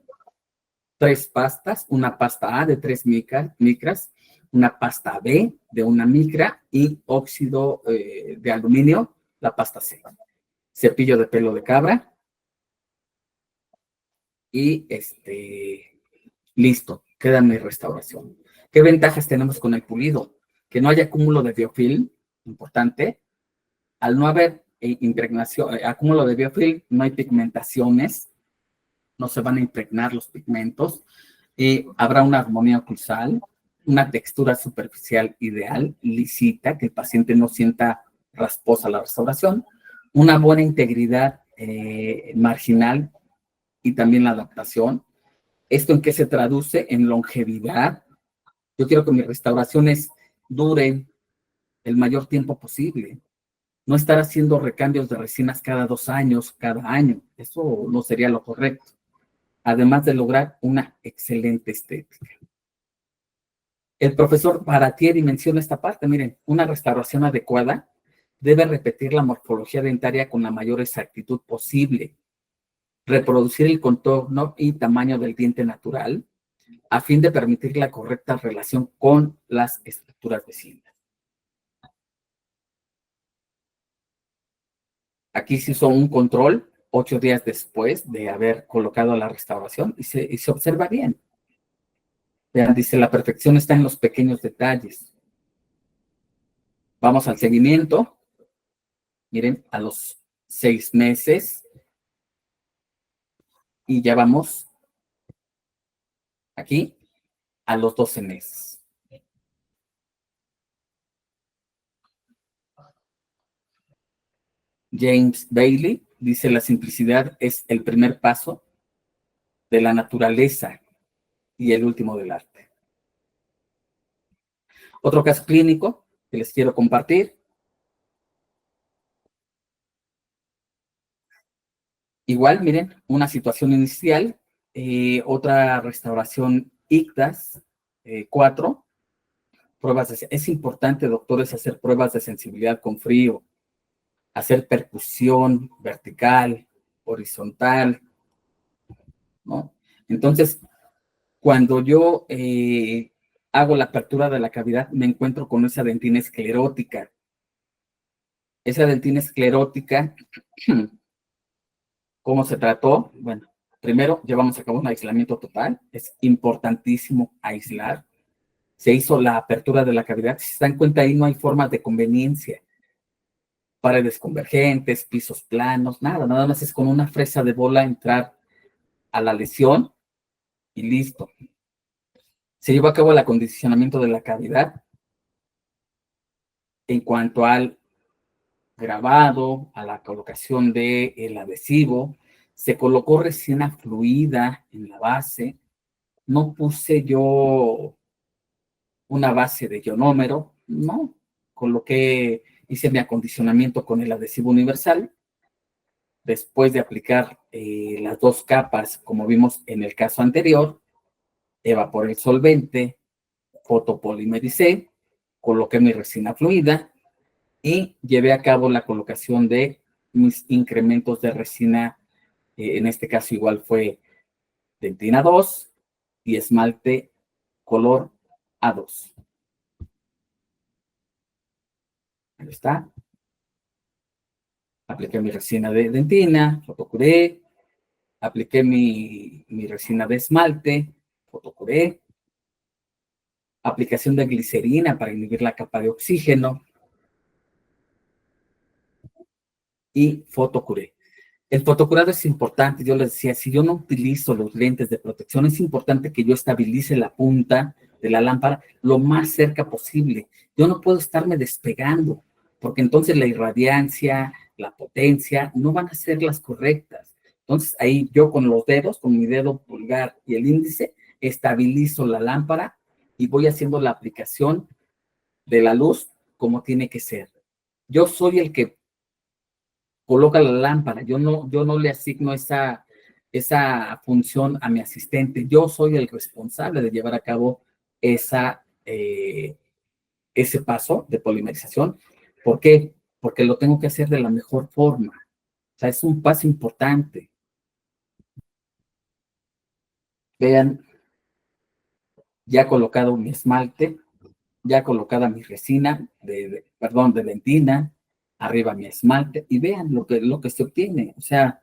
3 pastas, una pasta A de 3 micras, una pasta B de 1 micra y óxido de aluminio, la pasta C. Cepillo de pelo de cabra y listo, queda mi restauración. ¿Qué ventajas tenemos con el pulido? Que no haya acúmulo de biofilm, importante. Al no haber impregnación, acúmulo de biofilm, no hay pigmentaciones, no se van a impregnar los pigmentos. Habrá una armonía oclusal, una textura superficial ideal, lisita, que el paciente no sienta rasposa la restauración, una buena integridad marginal y también la adaptación. ¿Esto en qué se traduce? En longevidad. Yo quiero que mis restauraciones duren el mayor tiempo posible. No estar haciendo recambios de resinas cada 2 años, cada año. Eso no sería lo correcto. Además de lograr una excelente estética. El profesor Baratieri menciona esta parte. Miren, una restauración adecuada debe repetir la morfología dentaria con la mayor exactitud posible, reproducir el contorno y tamaño del diente natural, a fin de permitir la correcta relación con las estructuras vecinas. Aquí se hizo un control 8 días después de haber colocado la restauración y se observa bien. Vean, dice, la perfección está en los pequeños detalles. Vamos al seguimiento. Miren, a los 6 meses y ya vamos aquí a los 12 meses. James Bailey dice, la simplicidad es el primer paso de la naturaleza y el último del arte. Otro caso clínico que les quiero compartir. Igual, miren, una situación inicial, otra restauración ICTAS 4, es importante, doctores, hacer pruebas de sensibilidad con frío, hacer percusión vertical, horizontal, ¿no? Entonces, cuando yo hago la apertura de la cavidad, me encuentro con esa dentina esclerótica. Esa dentina esclerótica, ¿cómo se trató? Bueno, primero llevamos a cabo un aislamiento total. Es importantísimo aislar. Se hizo la apertura de la cavidad. Si se dan cuenta, ahí no hay formas de conveniencia. Paredes convergentes, pisos planos, nada más es con una fresa de bola entrar a la lesión y listo. Se llevó a cabo el acondicionamiento de la cavidad. En cuanto al grabado, a la colocación del adhesivo, se colocó resina fluida en la base. No puse yo una base de ionómero, no. Hice mi acondicionamiento con el adhesivo universal. Después de aplicar las 2 capas, como vimos en el caso anterior, evaporé el solvente, fotopolimericé, coloqué mi resina fluida y llevé a cabo la colocación de mis incrementos de resina. En este caso igual fue dentina 2 y esmalte color A2. Ahí está. Apliqué mi resina de dentina, fotocuré, apliqué mi resina de esmalte, fotocuré, aplicación de glicerina para inhibir la capa de oxígeno y fotocuré. El fotocurado es importante, yo les decía, si yo no utilizo los lentes de protección, es importante que yo estabilice la punta de la lámpara lo más cerca posible. Yo no puedo estarme despegando, porque entonces la irradiancia, la potencia, no van a ser las correctas. Entonces ahí yo con los dedos, con mi dedo pulgar y el índice, estabilizo la lámpara y voy haciendo la aplicación de la luz como tiene que ser. Yo soy el que coloca la lámpara. Yo no le asigno esa función a mi asistente. Yo soy el responsable de llevar a cabo ese paso de polimerización. ¿Por qué? Porque lo tengo que hacer de la mejor forma. O sea, es un paso importante. Vean, ya colocado mi esmalte, ya colocada mi resina, perdón, de dentina, arriba mi esmalte, y vean lo que se obtiene. O sea,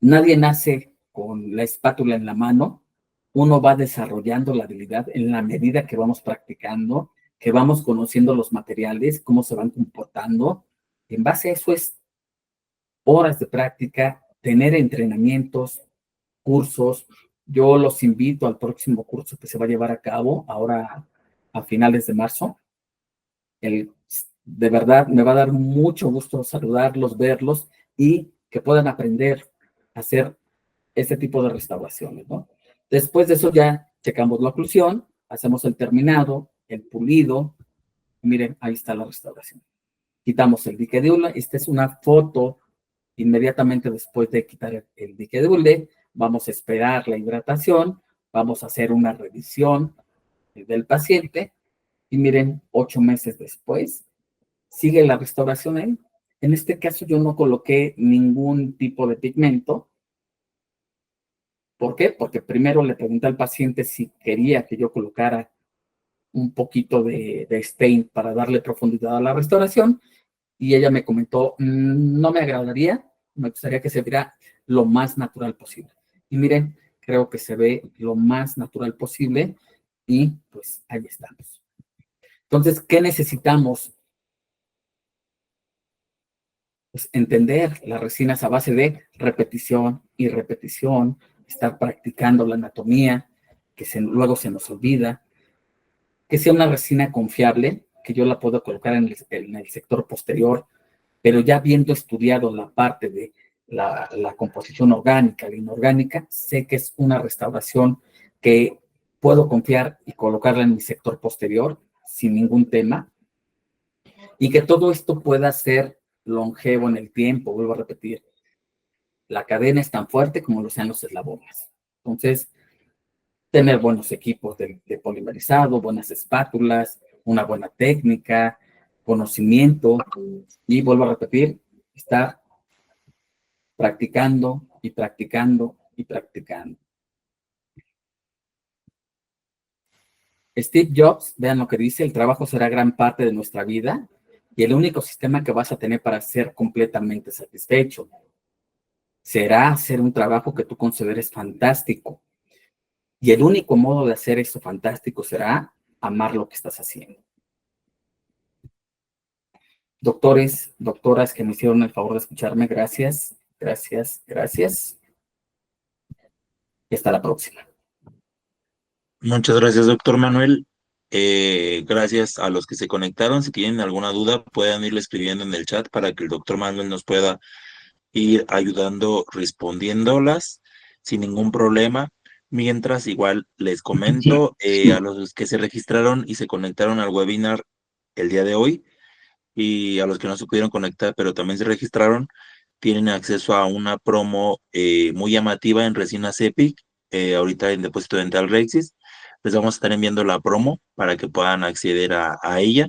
nadie nace con la espátula en la mano, uno va desarrollando la habilidad en la medida que vamos practicando, que vamos conociendo los materiales, cómo se van comportando. En base a eso es horas de práctica, tener entrenamientos, cursos. Yo los invito al próximo curso que se va a llevar a cabo ahora a finales de marzo. El, de verdad, me va a dar mucho gusto saludarlos, verlos y que puedan aprender a hacer este tipo de restauraciones, ¿no? Después de eso ya checamos la oclusión, hacemos el terminado, el pulido. Miren, ahí está la restauración. Quitamos el dique de hule. Esta es una foto inmediatamente después de quitar el dique de hule. Vamos a esperar la hidratación, vamos a hacer una revisión del paciente y miren, 8 meses después, sigue la restauración ahí. En este caso yo no coloqué ningún tipo de pigmento. ¿Por qué? Porque primero le pregunté al paciente si quería que yo colocara un poquito de stain para darle profundidad a la restauración y ella me comentó, no me agradaría, me gustaría que se viera lo más natural posible. Y miren, creo que se ve lo más natural posible y pues ahí estamos. Entonces, ¿qué necesitamos? Pues entender las resinas a base de repetición y repetición, estar practicando la anatomía, que luego se nos olvida, que sea una resina confiable, que yo la puedo colocar en el sector posterior, pero ya habiendo estudiado la parte de la composición orgánica, la inorgánica, sé que es una restauración que puedo confiar y colocarla en mi sector posterior sin ningún tema, y que todo esto pueda ser longevo en el tiempo. Vuelvo a repetir, la cadena es tan fuerte como lo sean los eslabones. Entonces, tener buenos equipos de polimerizado, buenas espátulas, una buena técnica, conocimiento, y vuelvo a repetir, estar practicando y practicando y practicando. Steve Jobs, vean lo que dice, el trabajo será gran parte de nuestra vida y el único sistema que vas a tener para ser completamente satisfecho. Será hacer un trabajo que tú consideres fantástico. Y el único modo de hacer eso fantástico será amar lo que estás haciendo. Doctores, doctoras que me hicieron el favor de escucharme, gracias, gracias, gracias. Y hasta la próxima. Muchas gracias, doctor Manuel. Gracias a los que se conectaron. Si tienen alguna duda, pueden irle escribiendo en el chat para que el doctor Manuel nos pueda ir ayudando respondiéndolas sin ningún problema. Mientras, igual les comento a los que se registraron y se conectaron al webinar el día de hoy y a los que no se pudieron conectar, pero también se registraron, tienen acceso a una promo muy llamativa en resinas Epic, ahorita en Depósito Dental Rexis. Les vamos a estar enviando la promo para que puedan acceder a ella.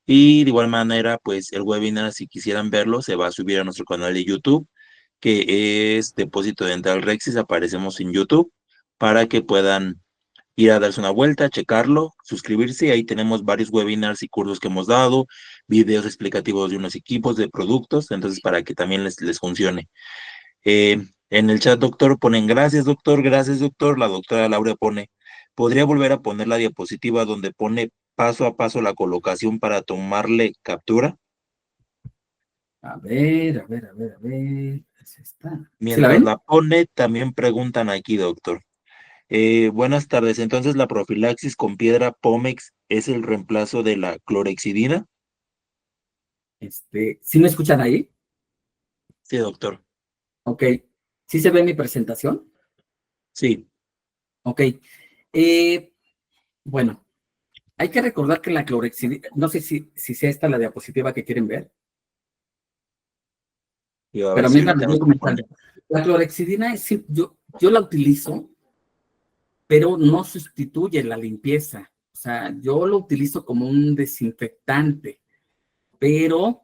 Y de igual manera, pues el webinar, si quisieran verlo, se va a subir a nuestro canal de YouTube, que es Depósito Dental Rexis. Aparecemos en YouTube para que puedan ir a darse una vuelta, checarlo, suscribirse. Ahí tenemos varios webinars y cursos que hemos dado, videos explicativos de unos equipos, de productos, entonces para que también les funcione. En el chat, doctor, ponen gracias, doctor, gracias, doctor. La doctora Laura pone, ¿podría volver a poner la diapositiva donde pone paso a paso la colocación para tomarle captura? A ver, a ver, a ver, a ver. Así está. ¿Sí la Mientras ven? la pone, también preguntan aquí, doctor. Buenas tardes. Entonces, ¿la profilaxis con piedra Pómex es el reemplazo de la clorexidina? ¿Sí me escuchan ahí? Sí, doctor. Ok. ¿Sí se ve mi presentación? Sí. Ok. Bueno, hay que recordar que la clorexidina, no sé si sea esta la diapositiva que quieren ver. Y a ver Pero si mientras ahorita les voy nos comentando. compone. La clorexidina, yo la utilizo, pero no sustituye la limpieza. O sea, yo lo utilizo como un desinfectante, pero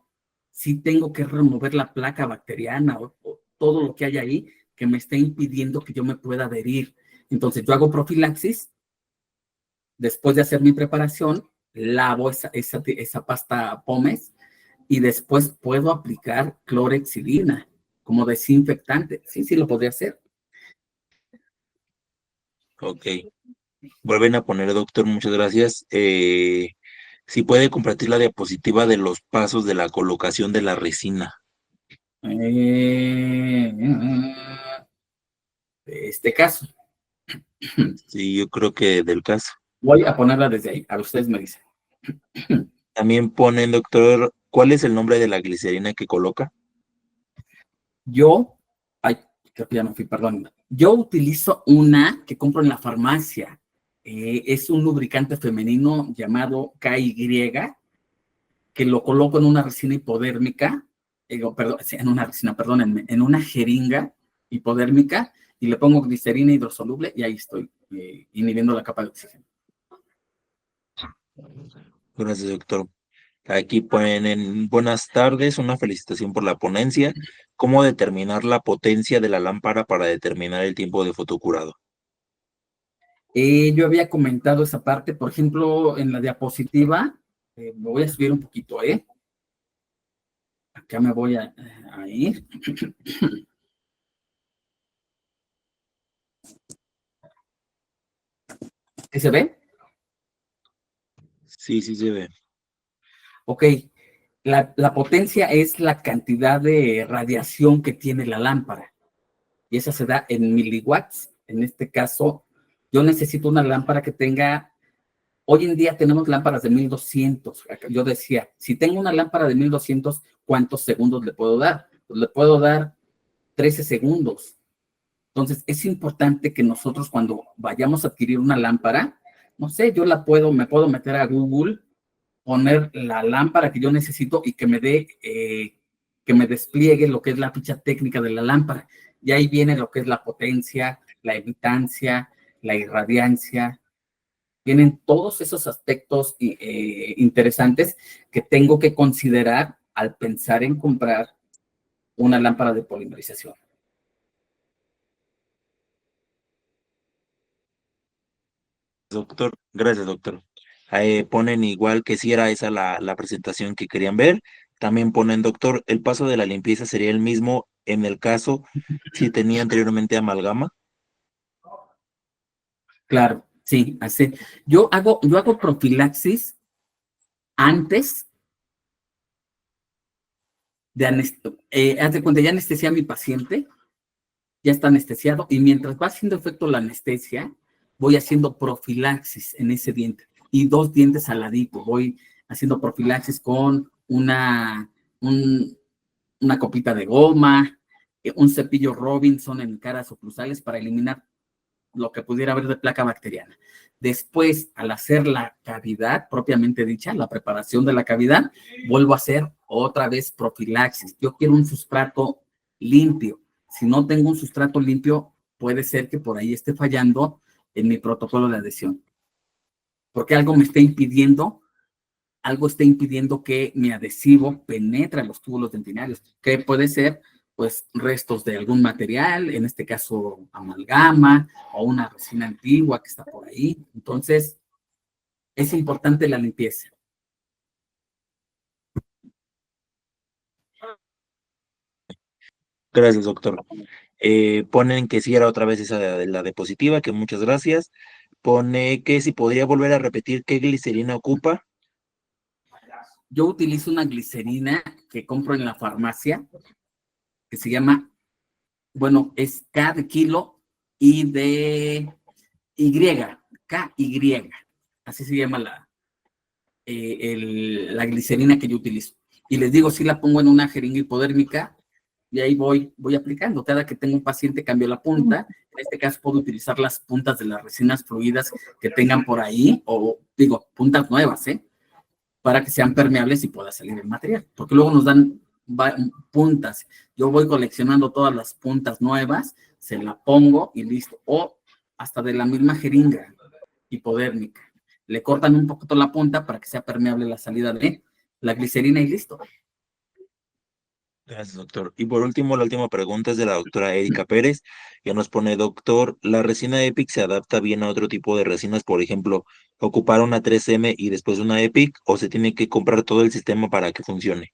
sí tengo que remover la placa bacteriana o todo lo que hay ahí que me esté impidiendo que yo me pueda adherir. Entonces, yo hago profilaxis, después de hacer mi preparación, lavo esa pasta pómez y después puedo aplicar clorexidina como desinfectante. Sí, sí lo podría hacer. Ok. Vuelven a poner, doctor, muchas gracias. Si puede compartir la diapositiva de los pasos de la colocación de la resina. Este caso, Sí, yo creo que del caso. voy a ponerla desde ahí. A ver, ustedes me dicen. También ponen, doctor, ¿cuál es el nombre de la glicerina que coloca? Yo, ay, creo que ya me fui, perdón. Yo utilizo una que compro en la farmacia. Es un lubricante femenino llamado KY, que lo coloco en una resina hipodérmica, perdón, sí, en una resina, perdón, en una jeringa hipodérmica, y le pongo glicerina hidrosoluble y ahí estoy, inhibiendo la capa de oxígeno. Gracias, doctor. Aquí ponen, buenas tardes, una felicitación por la ponencia. ¿Cómo determinar la potencia de la lámpara para determinar el tiempo de fotocurado? Yo había comentado esa parte, por ejemplo, en la diapositiva, me voy a subir un poquito, acá me voy a ir. ¿Qué se ve? Sí, sí se ve. Ok, la potencia es la cantidad de radiación que tiene la lámpara, y esa se da en miliwatts. En este caso, yo necesito una lámpara que tenga, hoy en día tenemos lámparas de 1200. Yo decía, si tengo una lámpara de 1200, ¿cuántos segundos le puedo dar? Pues le puedo dar 13 segundos. Entonces, es importante que nosotros cuando vayamos a adquirir una lámpara, no sé, me puedo meter a Google, poner la lámpara que yo necesito y que me despliegue lo que es la ficha técnica de la lámpara. Y ahí viene lo que es la potencia, la emitancia, la irradiancia. Vienen todos esos aspectos interesantes que tengo que considerar al pensar en comprar una lámpara de polimerización. Doctor, gracias, doctor. Ponen igual que si era esa la presentación que querían ver. También ponen, doctor, el paso de la limpieza sería el mismo en el caso si tenía anteriormente amalgama. Claro, sí, así. Yo hago profilaxis antes de haz de cuenta, ya anestesia a mi paciente, ya está anestesiado, y mientras va haciendo efecto la anestesia, voy haciendo profilaxis en ese diente, y 2 dientes al ladito, voy haciendo profilaxis con un, una copita de goma, un cepillo Robinson en caras oclusales para eliminar lo que pudiera haber de placa bacteriana. Después, al hacer la cavidad propiamente dicha, la preparación de la cavidad, vuelvo a hacer otra vez profilaxis. Yo quiero un sustrato limpio. Si no tengo un sustrato limpio, puede ser que por ahí esté fallando en mi protocolo de adhesión, porque algo está impidiendo que mi adhesivo penetre los túbulos dentinarios, que puede ser, pues, restos de algún material, en este caso amalgama o una resina antigua que está por ahí. Entonces, es importante la limpieza. Gracias, doctor. Ponen que si era otra vez esa de la diapositiva, que muchas gracias. Pone que si podría volver a repetir qué glicerina ocupa. Yo utilizo una glicerina que compro en la farmacia, que se llama, bueno, es K de kilo y de Y, KY, así se llama la glicerina que yo utilizo. Y les digo, si la pongo en una jeringa hipodérmica y ahí voy aplicando. Cada que tengo un paciente cambio la punta. En este caso puedo utilizar las puntas de las resinas fluidas que tengan por ahí, o digo, puntas nuevas, para que sean permeables y pueda salir el material. Porque luego nos dan puntas. Yo voy coleccionando todas las puntas nuevas, se la pongo y listo. O hasta de la misma jeringa hipodérmica. Le cortan un poquito la punta para que sea permeable la salida de la glicerina y listo. Gracias, doctor. Y por último, la última pregunta es de la doctora Erika Pérez, que nos pone, doctor, ¿la resina EPIC se adapta bien a otro tipo de resinas? Por ejemplo, ocupar una 3M y después una EPIC, o se tiene que comprar todo el sistema para que funcione.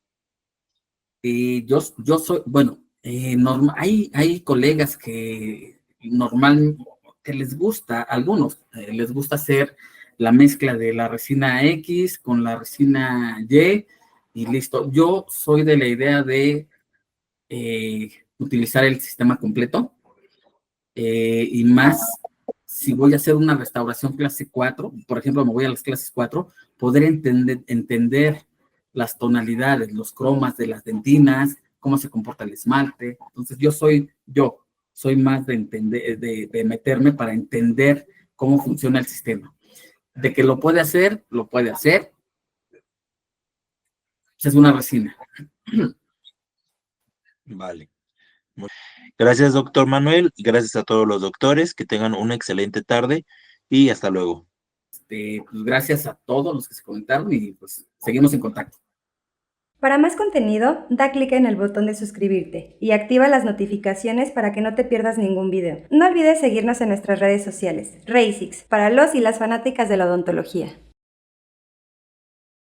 Yo soy, bueno, hay colegas que normal, que les gusta, algunos les gusta hacer la mezcla de la resina X con la resina Y y listo. Yo soy de la idea de utilizar el sistema completo y más si voy a hacer una restauración clase 4, por ejemplo, me voy a las clases 4, poder entender las tonalidades, los cromas de las dentinas, cómo se comporta el esmalte. Entonces, soy más de entender, de meterme para entender cómo funciona el sistema. De que lo puede hacer, lo puede hacer. Es una resina. Vale. Gracias, doctor Manuel. Gracias a todos los doctores. Que tengan una excelente tarde y hasta luego. Pues gracias a todos los que se comentaron y pues seguimos en contacto. Para más contenido, da clic en el botón de suscribirte y activa las notificaciones para que no te pierdas ningún video. No olvides seguirnos en nuestras redes sociales. RACIX, para los y las fanáticas de la odontología.